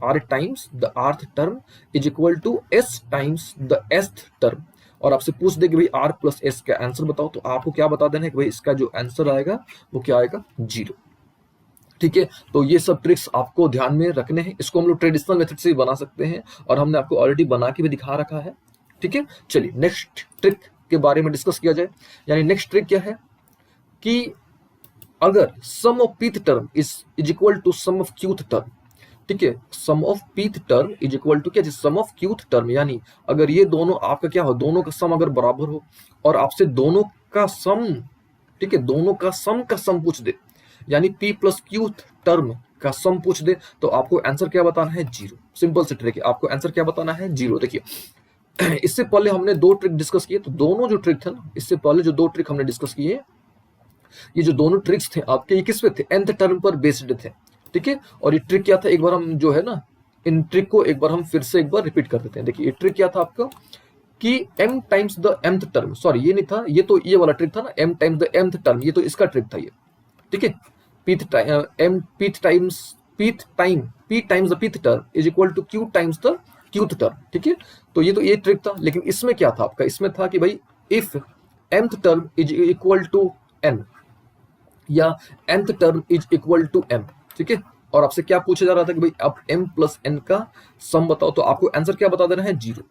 r times the rth term is equal to s times the sth term, और आपसे पूछ दे कि भाई r प्लस s का आंसर बताओ, तो आपको क्या बता देना है कि भाई इसका जो आंसर आएगा वो क्या आएगा, 0। ठीक है, तो ये सब ट्रिक्स आपको ध्यान में रखने हैं, इसको हम लोग ट्रेडिशनल मेथड से भी बना सकते हैं और हमने आपको ऑलरेडी बना के भी दिखा रखा है। ठीक है, चलिए नेक्स्ट ट्रिक के बारे में डिस्कस किया जाए, यानी नेक्स्ट ट्रिक क्या है कि अगर sum of pth term is equal to sum of qth term, ठीक है, sum of pth term is equal to क्या, सम ऑफ क्यूथ टर्म, यानी अगर ये दोनों आपका क्या हो, दोनों का सम अगर बराबर हो और आपसे दोनों का सम, ठीक है, दोनों का सम पूछ दे, यानी p प्लस क्यूथ टर्म का सम पूछ दे, तो आपको आंसर क्या बताना है, 0। सिंपल से ट्रिक है, आपको आंसर क्या बताना है, 0। देखिए इससे पहले हमने 2 ट्रिक डिस्कस किए, तो दोनों जो ट्रिक थे ना, इससे पहले जो 2 ट्रिक हमने डिस्कस किए, ये जो दोनों ट्रिक्स थे आपके, ये किस पे थे, nth टर्म पर बेस्ड थे। ठीक है, और ये ट्रिक क्या था, एक बार हम जो है ना, इन ट्रिक को एक बार हम फिर से एक बार रिपीट कर देते हैं। देखिए ये ट्रिक क्या था आपका कि m times the mth term, sorry ये नहीं था, ये तो ये वाला ट्रिक था ना, m times the mth term, ये तो इसका ट्रिक था ये। ठीक है, p times the pth term is equal to q times the qth term. ठीक है, तो ये ट्रिक था, लेकिन इसमें क्या था आपका, इसमें था कि भाई if mth term is equal to n या nth term is equal to m। ठीक है, और आपसे क्या पूछा जा रहा था कि भाई आप m प्लस n का सम बताओ, तो आपको आंसर क्या बता देना है, 0।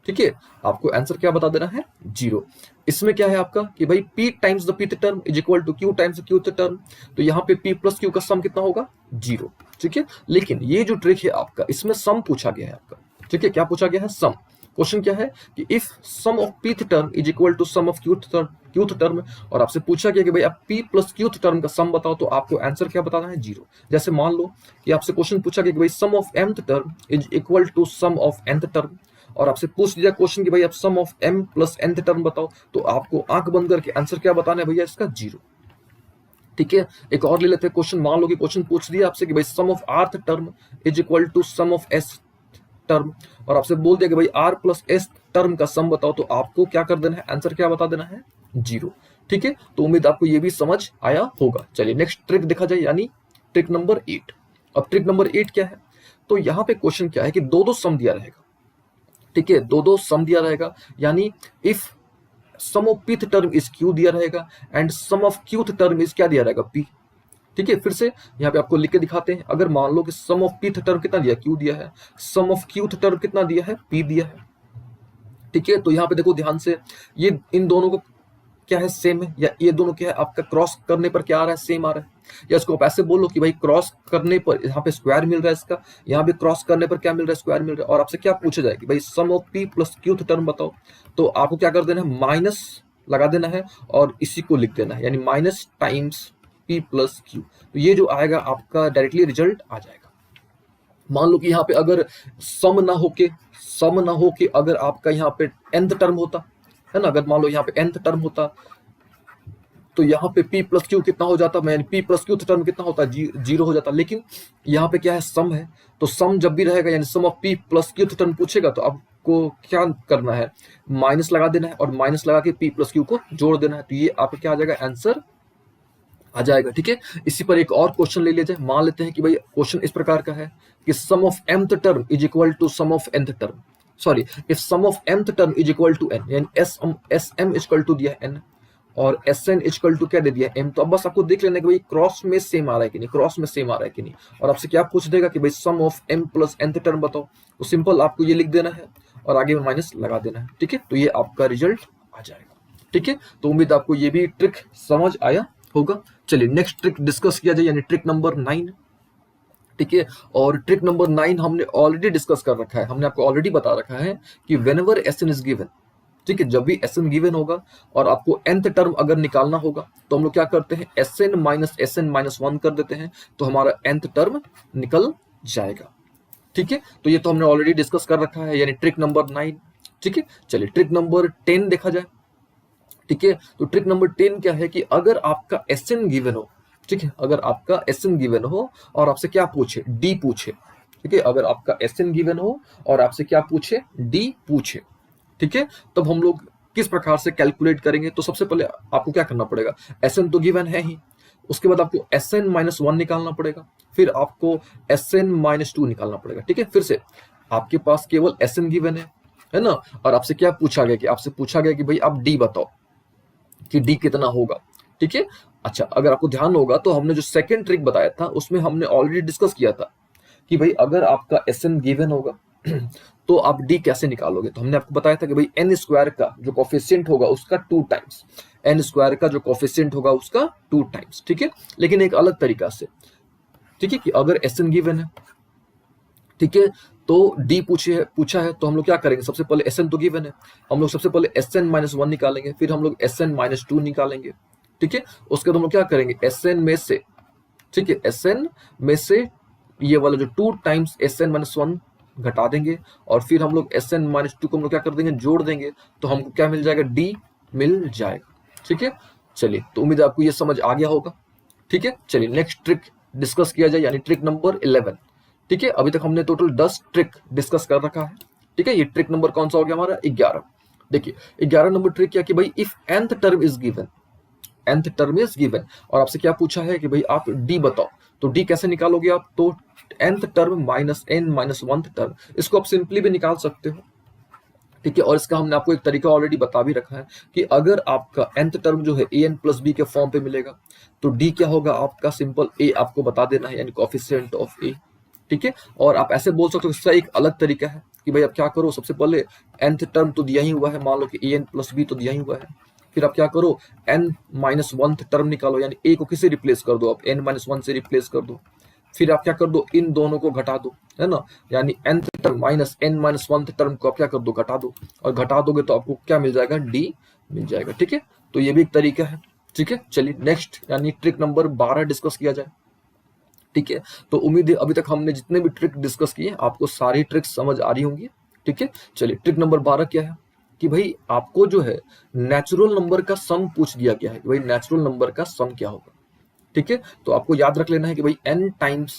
ठीक है, आपको आंसर क्या बता देना है, 0। इसमें क्या है आपका कि भाई p times the pth term is equal to q times the qth term, तो यहाँ पे p प्लस q का सम कितना होगा, 0। ठीक है, लेकिन ये जो ट्रिक है आपका, इसमें सम पूछा गया है आपका। ठीक है, क्या पूछा गया है, सम। क्वेश्चन क्या है कि if sum of pth term is equal to sum of qth term, और आपसे पूछा गया कि भाई आप p प्लस qth टर्म का सम बताओ, तो आपको आंसर क्या बताना है, 0। जैसे मान लो कि आपसे क्वेश्चन पूछा गया कि भाई sum of mth term is equal to sum of nth term, और आपसे पूछ दिया क्वेश्चन कि भाई आप sum of m plus nth term बताओ, तो आपको आंख बंद करके आंसर क्या बताना है भैया, इसका 0। ठीक है, एक और ले लेते हैं क्वेश्चन, मान लो कि क्वेश्चन पूछ दिया आपसे कि भाई sum of rth term is equal to sum of s term और आपसे बोल दिया कि भाई r प्लस s टर्म का सम बताओ, तो आपको क्या कर देना है, आंसर क्या बता देना है, 0। ठीक है, तो उम्मीद आपको ये भी समझ आया होगा। चलिए नेक्स्ट ट्रिक देखा जाए, यानी ट्रिक नंबर 8। अब ट्रिक नंबर 8 क्या है, तो यहाँ पे क्वेश्चन क्या है कि दो सम दिया रहेगा। ठीक है, दो सम दिया रहेगा, यानी if sum of pth term is q दिया रहेगा and sum of qth term is क्या दिया रहेगा, p। ठीक है, फिर से यहाँ पे आपको लिख के दिखाते हैं। अगर मान लो कि सम ऑफ pth टर्म कितना दिया, q दिया है, सम ऑफ qth टर्म कितना दिया है, p दिया है। ठीक है, तो यहाँ पे देखो ध्यान से, ये इन दोनों को क्या है, सेम है, या ये दोनों क्या है, आपका क्रॉस करने पर क्या आ रहा है, सेम आ रहा है। या इसको आप ऐसे बोलो कि भाई क्रॉस करने पर यहाँ पे स्क्वायर मिल रहा है इसका, यहाँ पे क्रॉस करने पर क्या मिल रहा है, स्क्वायर मिल रहा है। और आपसे क्या पूछा जाए कि भाई sum of p plus qth term बताओ, तो आपको क्या कर देना है, माइनस लगा देना है और इसी को लिख देना है, यानी minus times p plus q। तो ये जो आएगा आपका डायरेक्टली रिजल्ट आ जाएगा। मान लो कि यहाँ पे अगर सम ना हो के अगर आपका यहाँ पे nth टर्म होता है ना, अगर मान लो यहाँ पे nth टर्म होता, तो यहाँ पे p प्लस क्यू कितना हो जाता, यानी p प्लस क्यू टर्म कितना होता, 0 हो जाता। लेकिन यहाँ पे क्या है, सम है, तो सम जब भी रहेगा, यानी sum of p plus q term पूछेगा, तो आपको क्या करना है, माइनस लगा देना है और माइनस लगा के p प्लस क्यू को जोड़ देना है। तो ये आपका क्या आ जाएगा, आंसर आ जाएगा। ठीक है, इसी पर एक और क्वेश्चन ले लेते हैं। मान लेते हैं कि भाई क्वेश्चन इस प्रकार का है कि sum of mth term is equal to sum of nth term, sorry, if sum of mth term is equal to n, यानी एस एम इक्वल टू दिया है n और एस एन इक्वल टू क्या दे दिया m। तो अब बस आपको देख लेना कि भाई क्रॉस में सेम आ रहा है कि नहीं, क्रॉस में सेम आ रहा है कि नहीं। और आपसे क्या पूछ देगा कि भाई sum of m plus nth term बताओ, तो सिंपल आपको ये लिख देना है और आगे में माइनस लगा देना है। ठीक है, तो ये आपका रिजल्ट आ जाएगा। ठीक है, तो उम्मीद आपको ये भी ट्रिक समझ आया होगा। चलिए नेक्स्ट ट्रिक डिस्कस किया जाए, यानी ट्रिक नंबर 9। ठीक है, और ट्रिक नंबर 9 हमने ऑलरेडी डिस्कस कर रखा है, हमने आपको ऑलरेडी बता रखा है कि व्हेनेवर एसएन इज गिवन, ठीक है, जब भी एसएन गिवन होगा और आपको nth टर्म अगर निकालना होगा, तो हम लोग क्या करते हैं, एसएन माइनस 1 कर देते हैं, तो हमारा nth टर्म निकल जाएगा। ठीक है, तो ये तो हमने ऑलरेडी डिस्कस कर रखा है, यानी ट्रिक नंबर 9। ठीक है, चलिए ट्रिक नंबर 10 देखा जाए। ठीक है, तो ट्रिक नंबर 10 क्या है कि अगर आपका एसएन गिवन हो, ठीक है, अगर आपका एसएन गिवन हो और आपसे क्या पूछे, डी पूछे। ठीक है, अगर आपका एसएन गिवन हो और आपसे क्या पूछे, डी पूछे। ठीक है, तब हम लोग किस प्रकार से कैलकुलेट करेंगे, तो सबसे पहले आपको क्या करना पड़ेगा, एसएन तो गिवन है ही, उसके बाद आपको एसएन माइनस 1 निकालना पड़ेगा, फिर आपको एसएन माइनस 2 निकालना पड़ेगा। ठीक है, फिर से आपके पास केवल एसएन गिवन है ना, और आपसे क्या पूछा गया, कि आपसे पूछा गया कि भाई आप डी बताओ कि डी कितना होगा। ठीक है, अच्छा, अगर आपको ध्यान होगा तो हमने जो सेकंड ट्रिक बताया था उसमें हमने ऑलरेडी डिस्कस किया था कि भाई अगर आपका एसएन गिवन होगा तो आप डी कैसे निकालोगे। तो हमने आपको बताया था कि भाई एन स्क्वायर का जो कोफिशिएंट होगा उसका 2 टाइम्स, एन स्क्वायर का जो कोफिशिएंट होगा उसका 2 टाइम्स। ठीक है, लेकिन एक अलग तरीका से। ठीक है, कि अगर एसएन गिवन है, ठीक है, तो डी पूछा है, तो हम लोग क्या करेंगे, सबसे पहले एसएन तो गिवन है, हम लोग सबसे पहले एसएन माइनस 1 निकालेंगे, फिर हम लोग एसएन माइनस 2 निकालेंगे। ठीक है, उसके बाद हम लोग क्या करेंगे, एसएन में से, ठीक है, एसएन में से ये वाला जो 2 टाइम्स एसएन माइनस 1 घटा देंगे, और फिर हम लोग एसएन माइनस 2 को हम लोग क्या कर देंगे, जोड़ देंगे, तो हमको क्या मिल जाएगा, डी मिल जाएगा। ठीक है, चलिए, तो उम्मीद है आपको ये समझ आ गया होगा। ठीक है, चलिए नेक्स्ट ट्रिक डिस्कस किया जाए, यानी ट्रिक नंबर 11। ठीक है, अभी तक हमने टोटल 10 ट्रिक डिस्कस कर रखा है। ठीक है, ये ट्रिक नंबर कौन सा हो गया हमारा, 11। देखिए 11 नंबर ट्रिक क्या कि भाई if nth term is given, nth term is given, और आपसे क्या पूछा है कि भाई आप डी बताओ, तो डी कैसे निकालोगे आप, तो nth term minus n minus 1th term, इसको आप सिंपली भी निकाल सकते हो। ठीक है, और इसका हमने आपको एक तरीका ऑलरेडी बता भी रखा है कि अगर आपका nth टर्म जो है an प्लस बी के फॉर्म पे मिलेगा, तो डी क्या होगा आपका, सिंपल a आपको बता देना है, यानी कोफिशिएंट ऑफ a। ठीक है, और आप ऐसे बोल सकते हो, इसका एक अलग तरीका है कि भाई आप क्या करो, सबसे पहले nth टर्म तो दिया ही हुआ है, मान लो कि an प्लस बी तो दिया ही हुआ है, फिर आप क्या करो, n माइनस 1th टर्म निकालो, यानी a को किसे रिप्लेस कर दो, आप n माइनस 1 से रिप्लेस कर दो, फिर आप क्या कर दो, इन दोनों को घटा दो, है ना, यानी nth term minus n minus 1th term को आप क्या कर दो, घटा दो, और घटा दोगे तो आपको क्या मिल जाएगा, डी मिल जाएगा। ठीक है, तो ये भी एक तरीका है। ठीक है, चलिए नेक्स्ट यानी ट्रिक नंबर 12 डिस्कस किया जाए। ठीक है, तो उम्मीद है अभी तक हमने जितने भी ट्रिक डिस्कस किए आपको सारी ट्रिक्स समझ आ रही होंगी। ठीक है, चलिए ट्रिक नंबर 12 क्या है कि भाई आपको जो है नेचुरल नंबर का सम पूछ दिया गया है कि भाई नेचुरल नंबर का सम क्या होगा। ठीक है, तो आपको याद रख लेना है कि भाई n टाइम्स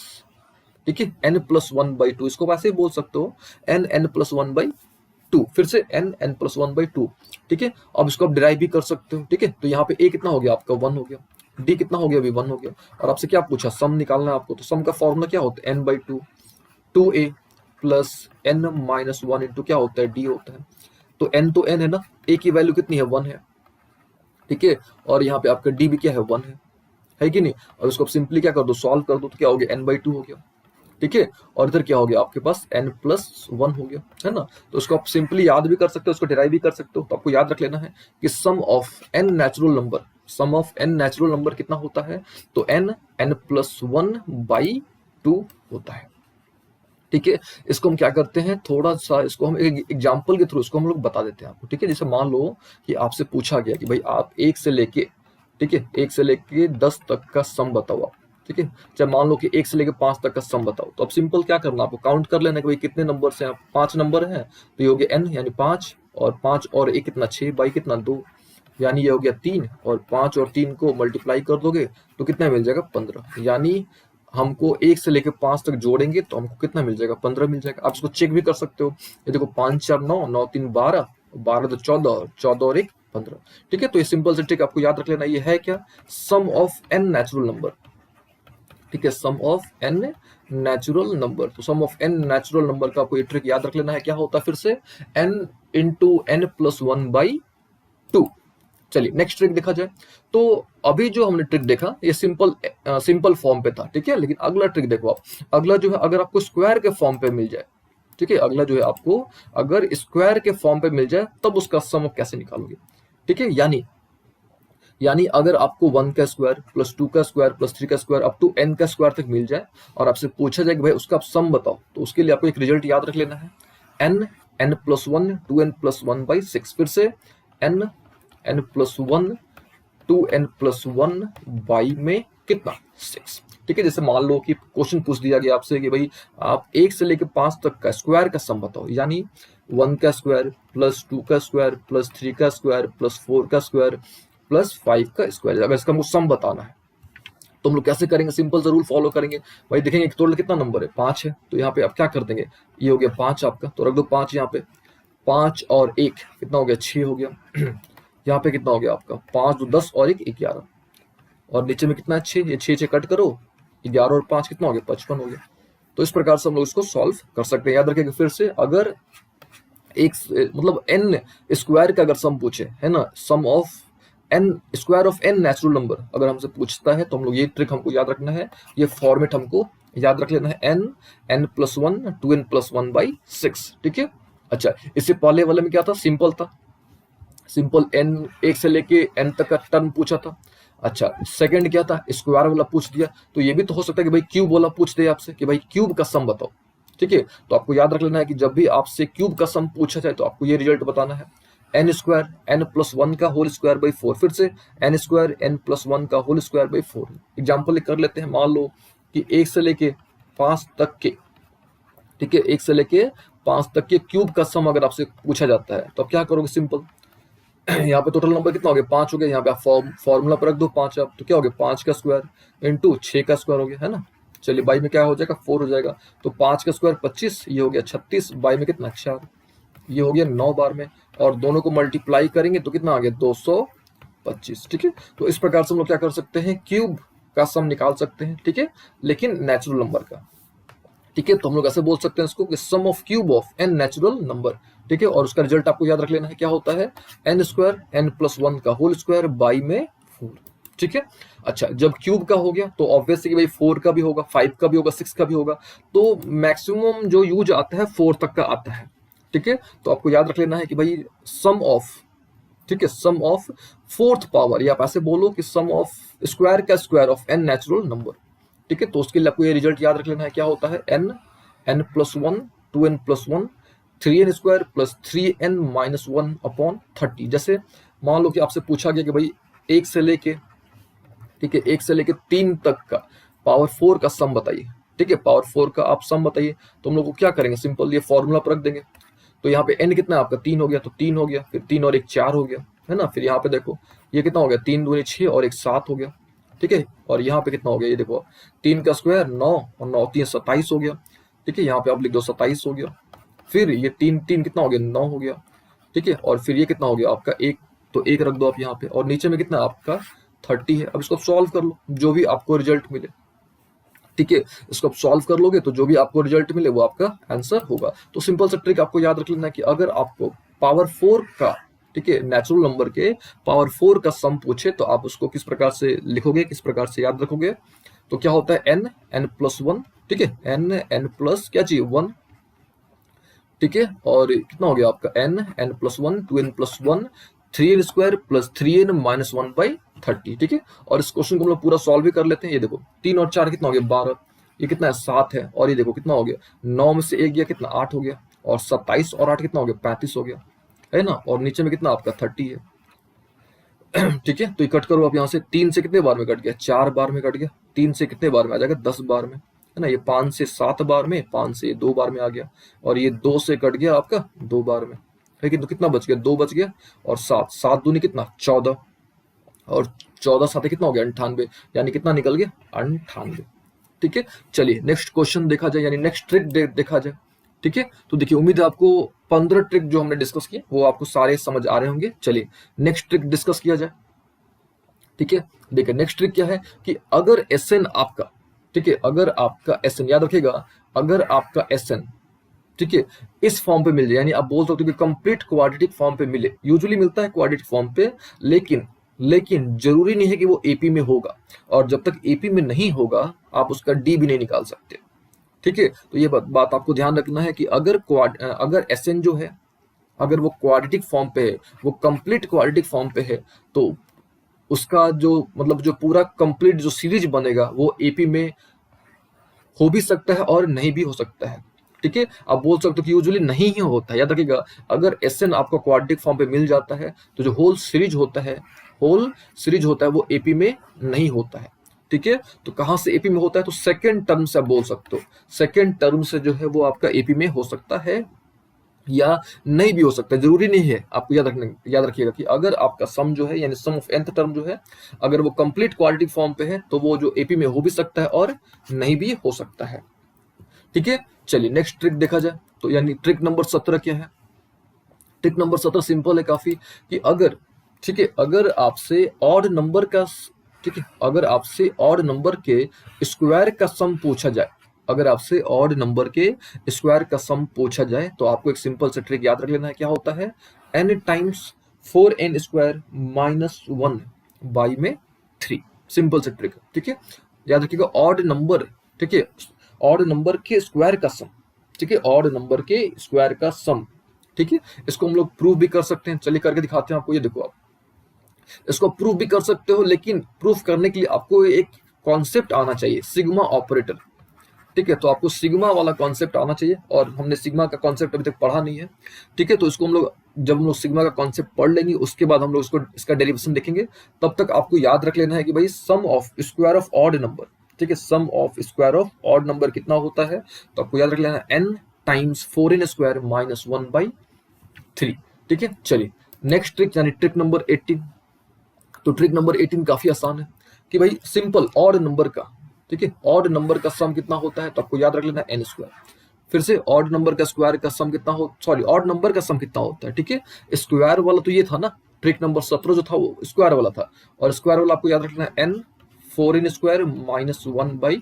ठीक है, n+1/2, इसको वैसे ही बोल सकते हो n+1/2, फिर से n+1/2, ठीक है। अब इसको आप डिराइव भी कर सकते हो, ठीक है। तो यहाँ पे a कितना हो गया आपका 1 हो गया, d कितना हो गया अभी 1 हो गया, और आपसे क्या पूछा सम निकालना है आपको, तो सम का फॉर्मूला क्या होता है n/2, 2a plus n-1 into क्या होता है d होता है। तो n तो n है ना, a की वैल्यू कितनी है 1 है, ठीक है, और यहाँ पे आपका d भी क्या है 1 है कि नहीं। और उसको आप सिंपली क्या कर दो, सॉल्व कर दो, तो क्या हो गया n/2 हो गया, ठीक है। और इधर क्या हो गया आपके पास n+1 हो गया, है ना। तो उसको आप सिंपली याद भी कर सकते हो, उसको डिराइव भी कर सकते हो। तो आपको याद रख लेना है कि sum of n natural number, sum of n natural number कितना होता है, तो n+1/2 होता है, ठीक है। इसको हम क्या करते हैं, थोड़ा सा इसको हम एक एग्जाम्पल के थ्रू इसको हम लोग बता देते हैं आपको, ठीक है। जैसे मान लो कि आपसे पूछा गया कि भाई आप 1 से लेके, ठीक है, 1 से लेके 10 तक का सम बताओ आप, ठीक है। चाहे मान लो कि 1 से लेके 5 तक का सम बताओ, तो अब सिंपल क्या करना, आपको काउंट कर लेना कि भाई कितने नंबर से, आप 5 नंबर हैं, तो ये हो गया n यानी 5, और 5 और 1 कितना 6, बाई कितना 2, यानी ये हो गया 3, और 5 और 3 को मल्टीप्लाई कर दोगे तो कितना मिल जाएगा 15, यानी हमको 1 से लेकर 5 तक जोड़ेंगे तो हमको कितना मिल जाएगा 15 मिल जाएगा। आप इसको चेक भी कर सकते हो, ये देखो 5 4 9, 9 3 12, 12 तो 14, 14 और 1 15, ठीक है। तो ये सिंपल से ट्रिक आपको याद रख लेना, ये है क्या, sum of n natural number, ठीक है, sum of n natural number. तो सम ऑफ n नेचुरल नंबर का आपको ये ट्रिक याद रख लेना है, क्या होता है फिर से n इंटू n+1/2। चलिए नेक्स्ट ट्रिक देखा जाए। तो अभी जो हमने ट्रिक देखा ये सिंपल फॉर्म पे था, ठीक है। लेकिन अगला ट्रिक देखो आप, अगला जो है अगर आपको स्क्वायर के फॉर्म पे मिल जाए, ठीक है, अगला जो है आपको अगर स्क्वायर के फॉर्म पे मिल जाए तब उसका सम कैसे निकालोगे, ठीक है। यानी अगर आपको 1 का स्क्वायर प्लस 2 का स्क्वायर प्लस 3 का स्क्वायर अप टू n का स्क्वायर तक मिल जाए और आपसे पूछा जाए कि भाई उसका आप सम बताओ, तो उसके लिए आपको एक रिजल्ट याद रख लेना है n+1 2n+1/6, फिर से n+1 2n+1 बाई में कितना 6, ठीक है। जैसे मान लो कि क्वेश्चन पूछ दिया गया आपसे कि भाई आप 1 से लेकर 5 तक का स्क्वायर का सम बताओ, यानी 1 का स्क्वायर प्लस 2 का स्क्वायर प्लस 3 का स्क्वायर प्लस 4 का स्क्वायर प्लस 5 का स्क्वायर, अगर इसका हमको सम बताना है तो हम लोग कैसे करेंगे, सिंपल सा रूल फॉलो करेंगे। भाई देखेंगे टोटल कितना नंबर है 5 है, तो यहाँ पे आप क्या कर देंगे, ये हो गया 5 आपका, तो रख दो 5 यहाँ पे, 5 और 1 कितना हो गया 6 हो गया यहाँ पे कितना हो गया आपका 5 2 10 और 1 11, और नीचे में कितना है 6, ये 6 कट करो, 11 और 5 कितना हो गया 55 हो गया। तो इस प्रकार से हम लोग इसको सॉल्व कर सकते हैं। याद रखेंगे फिर से, अगर एक मतलब n स्क्वायर का अगर सम पूछे, है ना, sum of n square of n natural number अगर हमसे पूछता है, तो हम लोग ये ट्रिक हमको याद रखना है, ये फॉर्मेट हमको याद रख लेना है n+1 2n+1/6, ठीक है। अच्छा, इससे पहले वाले में क्या था, सिंपल था, सिंपल n 1 से लेके n तक का टर्म पूछा था। अच्छा, सेकंड क्या था, स्क्वायर वाला पूछ दिया। तो ये भी तो हो सकता है कि भाई क्यूब वाला पूछ दे आपसे कि भाई क्यूब का सम बताओ, ठीक है। तो आपको याद रख लेना है कि जब भी आपसे क्यूब का सम पूछा जाए तो आपको ये रिजल्ट बताना है n² n+1 का होल स्क्वायर बाई 4, फिर से n² n+1 का होल स्क्वायर बाई 4। एग्जाम्पल कर लेते हैं, मान लो कि 1 से लेके 5 तक के, ठीक है, 1 से लेके 5 तक के क्यूब का सम अगर आपसे पूछा जाता है तो आप क्या करोगे, सिंपल यहाँ पे टोटल नंबर कितना हो गया 5 हो गया, यहाँ पे आप फॉर्मूला पर रख दो 5 आप, तो क्या हो गया 5 का स्क्वायर इंटू 6 का स्क्वायर हो गया, है ना। चलिए बाई में क्या हो जाएगा 4 हो जाएगा, तो 5 का स्क्वायर 25, ये हो गया 36, बाई में कितना 4, ये हो गया 9 बार में, और दोनों को मल्टीप्लाई करेंगे तो कितना आ गया 225, ठीक है। तो इस प्रकार से हम लोग क्या कर सकते हैं, क्यूब का सम निकाल सकते हैं, ठीक है, लेकिन नेचुरल नंबर का, ठीक है। तो हम लोग ऐसे बोल सकते हैं इसको कि sum of cube of n natural number, ठीक है। और उसका रिजल्ट आपको याद रख लेना है, क्या होता है n² n+1 का होल स्क्वायर बाई में 4, ठीक है। अच्छा, जब क्यूब का हो गया तो ऑब्वियसली कि भाई 4 का भी होगा, 5 का भी होगा, 6 का भी होगा, तो मैक्सिमम जो यूज आता है 4 तक का आता है, ठीक है। तो आपको याद रख लेना है कि भाई सम ऑफ, ठीक है, सम ऑफ 4th पावर, या आप ऐसे बोलो कि सम ऑफ स्क्वायर का square of n natural number, ठीक है। तो उसके लिए आपको ये रिजल्ट याद रख लेना है, क्या होता है n+1 2n+1 3n² plus 3n-1/30। जैसे मान लो कि आपसे पूछा गया कि भाई 1 से लेके, ठीक है, 1 से लेके 3 तक का पावर 4 का सम बताइए, ठीक है, पावर 4 का आप सम बताइए। तो हम लोग को क्या करेंगे, सिंपल ये फॉर्मूला पर रख देंगे। तो यहाँ पे n कितना है आपका 3 हो गया, तो 3 हो गया, फिर 3 और 1 4 हो गया, है ना। फिर यहाँ पे देखो ये कितना हो गया 3 दूनी 6 और 1 7 हो गया, ठीक है। और यहाँ पे कितना हो गया, ये देखो 3 का स्क्वायर 9 और 9 3 27 हो गया। ठीक है, यहाँ पे आप लिख दो 27 हो गया। फिर ये 3 3 कितना हो गया, 9 हो गया। ठीक है, और फिर ये कितना हो गया आपका 1, तो 1 रख दो आप यहाँ पे, और नीचे में कितना आपका 30 है। अब इसको सॉल्व कर लो, जो भी आपको रिजल्ट मिले। ठीक है, इसको आप सॉल्व कर लोगे तो जो भी आपको रिजल्ट मिले वो आपका आंसर होगा। तो सिंपल सा ट्रिक आपको याद रख लेना है कि अगर आपको पावर 4 का, ठीक है, नेचुरल नंबर के पावर 4 का सम पूछे तो आप उसको किस प्रकार से लिखोगे, किस प्रकार से याद रखोगे। तो क्या होता है, n n प्लस 1, ठीक है, n n प्लस क्या चाहिए 1, ठीक है, और कितना हो गया आपका n n plus 1 2n plus 1 3n square plus 3n minus 1 by 30। ठीक है, और इस क्वेश्चन को हम लोग पूरा सॉल्व भी कर लेते हैं। ये देखो 3 और 4 कितना हो गया 12, ये कितना है 7 है, और ये देखो कितना हो गया 9 में से 1 गया कितना 8 हो गया, और 27 और 8 कितना हो गया 35 हो गया, है ना। और नीचे में कितना आपका 30 है। ठीक है, तो ये कट करो आप यहाँ से, 3 से कितने बार में कट गया, 4 बार में कट गया। 3 से कितने बार में आ जाएगा, 10 बार में, है ना। ये 5 से 7 बार में, 5 से 2 बार में आ गया, और ये 2 से कट गया आपका 2 बार में। लेकिन तो कितना बच गया, 2 बच गया, और 7 7 दूनी कितना 14, और 14 साथ कितना हो गया 98, यानी कितना निकल गया 98। ठीक है, चलिए नेक्स्ट क्वेश्चन देखा जाए, यानी नेक्स्ट ट्रिक देखा जाए। ठीक है, तो देखिए उम्मीद है आपको 15 ट्रिक जो हमने डिस्कस किए वो आपको सारे समझ आ रहे होंगे। चलिए नेक्स्ट ट्रिक डिस्कस किया जाए। ठीक है, देखिए नेक्स्ट ट्रिक क्या है कि अगर एसएन आपका, ठीक है, अगर आपका एसएन, याद रखिएगा, अगर आपका एसएन, ठीक है, इस फॉर्म पे मिल जाए, यानी आप बोल सकते हो कि कंप्लीट क्वाड्रेटिक फॉर्म पे मिले। यूजुअली मिलता है क्वाड्रेटिक फॉर्म पे, लेकिन जरूरी नहीं है कि वो एपी में होगा, और जब तक एपी में नहीं होगा आप उसका डी भी नहीं निकाल सकते। ठीक है, तो ये बात आपको ध्यान रखना है कि अगर एसएन जो है, अगर वो क्वाड्रेटिक फॉर्म पे है, वो कंप्लीट क्वाड्रेटिक फॉर्म पे है, तो उसका जो मतलब जो पूरा कंप्लीट जो सीरीज बनेगा वो एपी में हो भी सकता है और नहीं भी हो सकता है। ठीक है, आप बोल सकते हो कि यूजुअली नहीं ही होता है। याद रखिएगा, अगर एसएन आपको क्वाड्रेटिक फॉर्म पे मिल जाता है तो जो होल सीरीज होता है वो एपी में नहीं होता है। ठीक है, तो कहां से एपी में होता है, तो सेकेंड टर्म से आप बोल सकते हो, सेकेंड टर्म से जो है वो आपका एपी में हो सकता है या नहीं भी हो सकता है, जरूरी नहीं है। आपको याद रखिएगा कि अगर आपका सम जो है, यानी सम ऑफ nth टर्म जो है, अगर वो कंप्लीट क्वाड्रेटिक फॉर्म पे है तो वो जो एपी में हो भी सकता है और नहीं भी हो सकता है। ठीक है, चलिए नेक्स्ट ट्रिक देखा जाए। तो यानी ट्रिक नंबर 17 क्या है, ट्रिक नंबर 17 सिंपल है काफी, कि अगर, ठीक है, अगर आपसे ऑड नंबर का, ठीक है, अगर आपसे ऑड नंबर के स्क्वायर का सम पूछा जाए, अगर आपसे ऑड नंबर के स्क्वायर का सम पूछा जाए तो आपको एक सिंपल सा ट्रिक याद रख लेना है। क्या होता है, n times 4n square minus 1 by में 3, सिंपल सा ट्रिक। ठीक है, याद रखिएगा ऑड नंबर, ठीक है, ऑड नंबर के स्क्वायर का सम, ठीक है, ऑड नंबर के स्क्वायर का सम। ठीक है, इसको हम लोग प्रूव भी कर सकते हैं, चलिए करके दिखाते हैं आपको। ये देखो, आप इसको प्रूव भी कर सकते हो, लेकिन प्रूफ करने के लिए आपको एक कॉन्सेप्ट आना चाहिए, सिग्मा ऑपरेटर। ठीक है, तो आपको सिग्मा वाला कॉन्सेप्ट आना चाहिए, और हमने सिग्मा का कॉन्सेप्ट अभी तक पढ़ा नहीं है। ठीक है, तो इसको हम लोग, जब हम लोग सिग्मा का कॉन्सेप्ट पढ़ लेंगे उसके बाद हम लोग इसका डेरिवेशन देखेंगे। तब तक आपको याद रख लेना है कि भाई sum of square of odd number, ठीक है, sum of square of odd number कितना होता है, तो आपको याद रख लेना है n times 4n square minus 1 by 3। ठीक है, चलिए नेक्स्ट ट्रिक, यानी ट्रिक नंबर 18। तो ट्रिक नंबर 18 काफी आसान है कि भाई सिंपल ऑड नंबर का, ठीक है, ऑड नंबर का सम कितना होता है, तो आपको याद रख लेना है n स्क्वायर। फिर से ऑड नंबर का स्क्वायर का सम कितना हो, सॉरी, ऑड नंबर का सम कितना होता है। ठीक है, स्क्वायर वाला तो ये था ना, ट्रिक नंबर 17 जो था वो स्क्वायर वाला था, और स्क्वायर वाला आपको याद रखना है n 4n square minus 1 by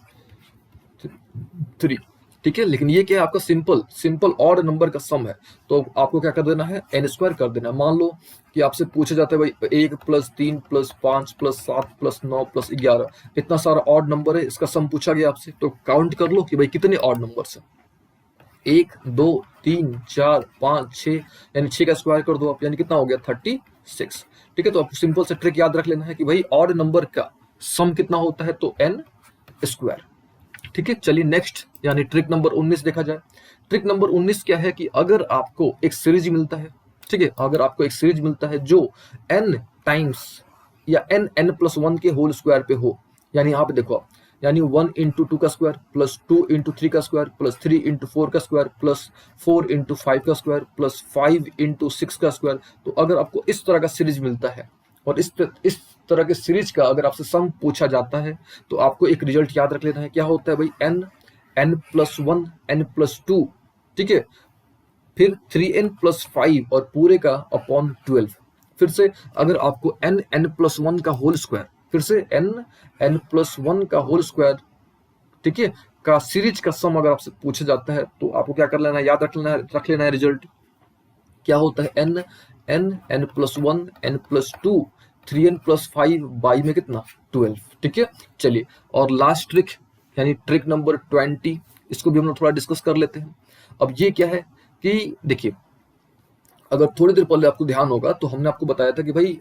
3। ठीक है, लेकिन ये क्या है, आपका सिंपल ऑड नंबर का सम है, तो आपको क्या कर देना है, n स्क्वायर कर देना है। मान लो कि आपसे पूछा जाता है भाई 1 plus 3 plus 5 plus 7 plus 9 plus 11, इतना सारा ऑड नंबर है, इसका सम पूछा गया आपसे, तो काउंट कर लो कि भाई कितने ऑड नंबर्स हैं। 1 2 3 4 5 6, यानी 6 का स्क्वायर कर दो आप, यानी कितना हो गया 36। ठीक है, तो आपको सिंपल से ट्रिक याद रख लेना है कि भाई ऑड नंबर का सम कितना होता है, तो n स्क्वायर। ठीक है, चलिए नेक्स्ट, यानी ट्रिक नंबर 19 देखा जाए। ट्रिक नंबर 19 क्या है कि अगर आपको एक सीरीज मिलता है, ठीक है, अगर आपको एक सीरीज मिलता है जो n टाइम्स या n प्लस 1 के होल स्क्वायर पे हो, यानी यहाँ पे देखो आप, यानी 1 इंटू 2 का स्क्वायर प्लस 2 इंटू 3 का स्क्वायर प्लस 3 इंटू 4 का स्क्वायर प्लस 4 इंटू 5 का स्क्वायर प्लस 5 इंटू 6 का स्क्वायर। तो अगर आपको इस तरह का सीरीज मिलता है और इस तरह के सीरीज का अगर आपसे सम पूछा जाता है तो आपको एक रिजल्ट याद रख लेना है। क्या होता है भाई? एन, n+1, n+2, ठीक है, फिर 3n+5 और पूरे का अपॉन 12। फिर से अगर आपको n+1 का होल स्क्वायर, फिर से n+1 का होल स्क्वायर, ठीक है, का सीरीज का सम अगर आपसे पूछा जाता है तो आपको क्या कर लेना है? याद रख लेना है रिजल्ट। क्या होता है? n+1, n+2, 3n+5 बाई में कितना? 12, ठीक है। चलिए, और लास्ट ट्रिक यानी ट्रिक नंबर 20, इसको भी हम लोग थोड़ा डिस्कस कर लेते हैं। अब ये क्या है कि देखिए, अगर थोड़ी देर पहले आपको ध्यान होगा तो हमने आपको बताया था कि भाई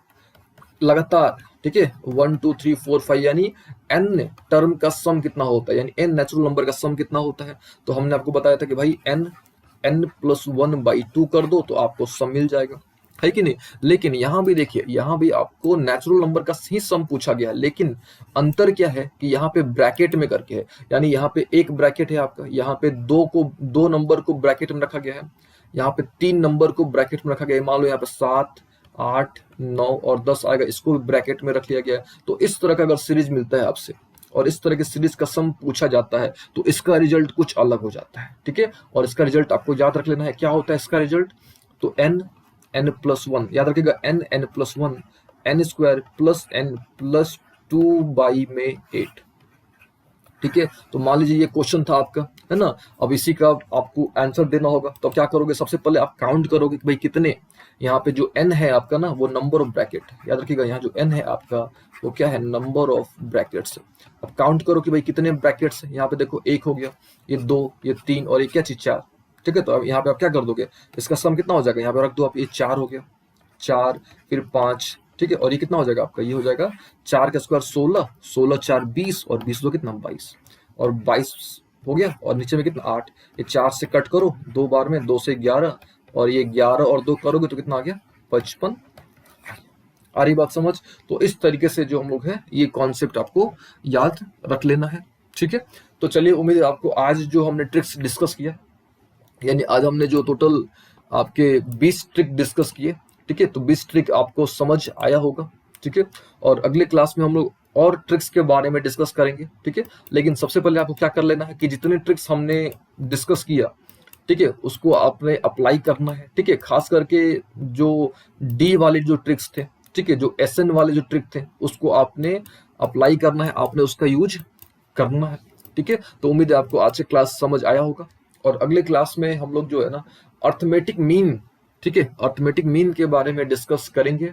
लगातार, ठीक है, 1 2 3 4 5 यानी n टर्म का सम कितना होता है, यानी n नेचुरल नंबर का सम कितना होता है। तो हमने आपको बताया था कि भाई n+1/2 कर दो तो आपको सम मिल जाएगा, है कि नहीं। लेकिन यहाँ भी देखिए, यहाँ भी आपको नेचुरल नंबर का ही सम पूछा गया है, लेकिन अंतर क्या है कि यहाँ पे ब्रैकेट में करके है। यानी यहाँ पे एक ब्रैकेट है आपका, यहाँ पे दो नंबर को ब्रैकेट में रखा गया है, यहाँ पे 3 नंबर को ब्रैकेट में रखा गया है। मान लो यहाँ पे 7, 8, 9 और 10 आएगा, इसको भी ब्रैकेट में रख लिया गया है। तो इस तरह का अगर सीरीज मिलता है आपसे और इस तरह के सीरीज का सम पूछा जाता है तो इसका रिजल्ट कुछ अलग हो जाता है, ठीक है। और इसका रिजल्ट आपको याद रख लेना है। क्या होता है इसका रिजल्ट? तो n+1 याद रखिएगा, n+1, n² प्लस n+2/8, ठीक है। तो मान लीजिए ये क्वेश्चन था आपका, है ना। अब इसी का आपको आंसर देना होगा, तो क्या करोगे? सबसे पहले आप काउंट करोगे कि भाई कितने, यहाँ पे जो n है आपका ना, वो नंबर ऑफ ब्रैकेट, याद रखिएगा, यहाँ जो n है आपका वो क्या है? Number of brackets. अब काउंट करो कि भाई कितने ब्रैकेट्स हैं। यहाँ पे देखो, 1 हो गया, ये 2, ये 3 और ये क्या चीज? 4, ठीक है। तो अब यहाँ पे आप क्या कर दोगे? इसका सम कितना हो जाएगा? यहाँ पे रख दो आप, ये 4 हो गया, 4 फिर 5, ठीक है। और ये कितना हो जाएगा आपका? ये हो जाएगा 4 का स्क्वायर 16, 16 4 20 और 20 दो कितना? 22, और 22 हो गया। और नीचे में कितना? 8। ये 4 से कट करो 2 बार में, 2 से 11, और ये 11 और 2 करोगे तो कितना आ गया? 55। आ रही बात समझ? तो इस तरीके से जो हम लोग हैं, ये कॉन्सेप्ट आपको याद रख लेना है, ठीक है। तो चलिए, उम्मीद है आपको आज जो हमने ट्रिक्स डिस्कस किया, यानी आज हमने जो टोटल आपके 20 ट्रिक डिस्कस किए, ठीक है, तो 20 ट्रिक आपको समझ आया होगा, ठीक है। और अगले क्लास में हम लोग और ट्रिक्स के बारे में डिस्कस करेंगे, ठीक है। लेकिन सबसे पहले आपको क्या कर लेना है कि जितने ट्रिक्स हमने डिस्कस किया, ठीक है, उसको आपने अप्लाई करना है, ठीक है। खास करके जो डी वाले जो ट्रिक्स थे, ठीक है, जो एसएन वाले जो ट्रिक थे, उसको आपने अप्लाई करना है, आपने उसका यूज करना है, ठीक है। तो उम्मीद है आपको आज से क्लास समझ आया होगा। और अगले क्लास में हम लोग जो है ना, अर्थमेटिक मीन, ठीक है, अर्थमेटिक मीन के बारे में डिस्कस करेंगे।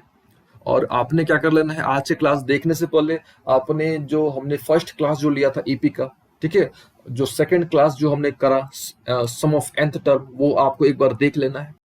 और आपने क्या कर लेना है, आज से क्लास देखने से पहले आपने जो हमने फर्स्ट क्लास जो लिया था ईपी का, ठीक है, जो सेकंड क्लास जो हमने करा सम ऑफ nth टर्म, वो आपको एक बार देख लेना है।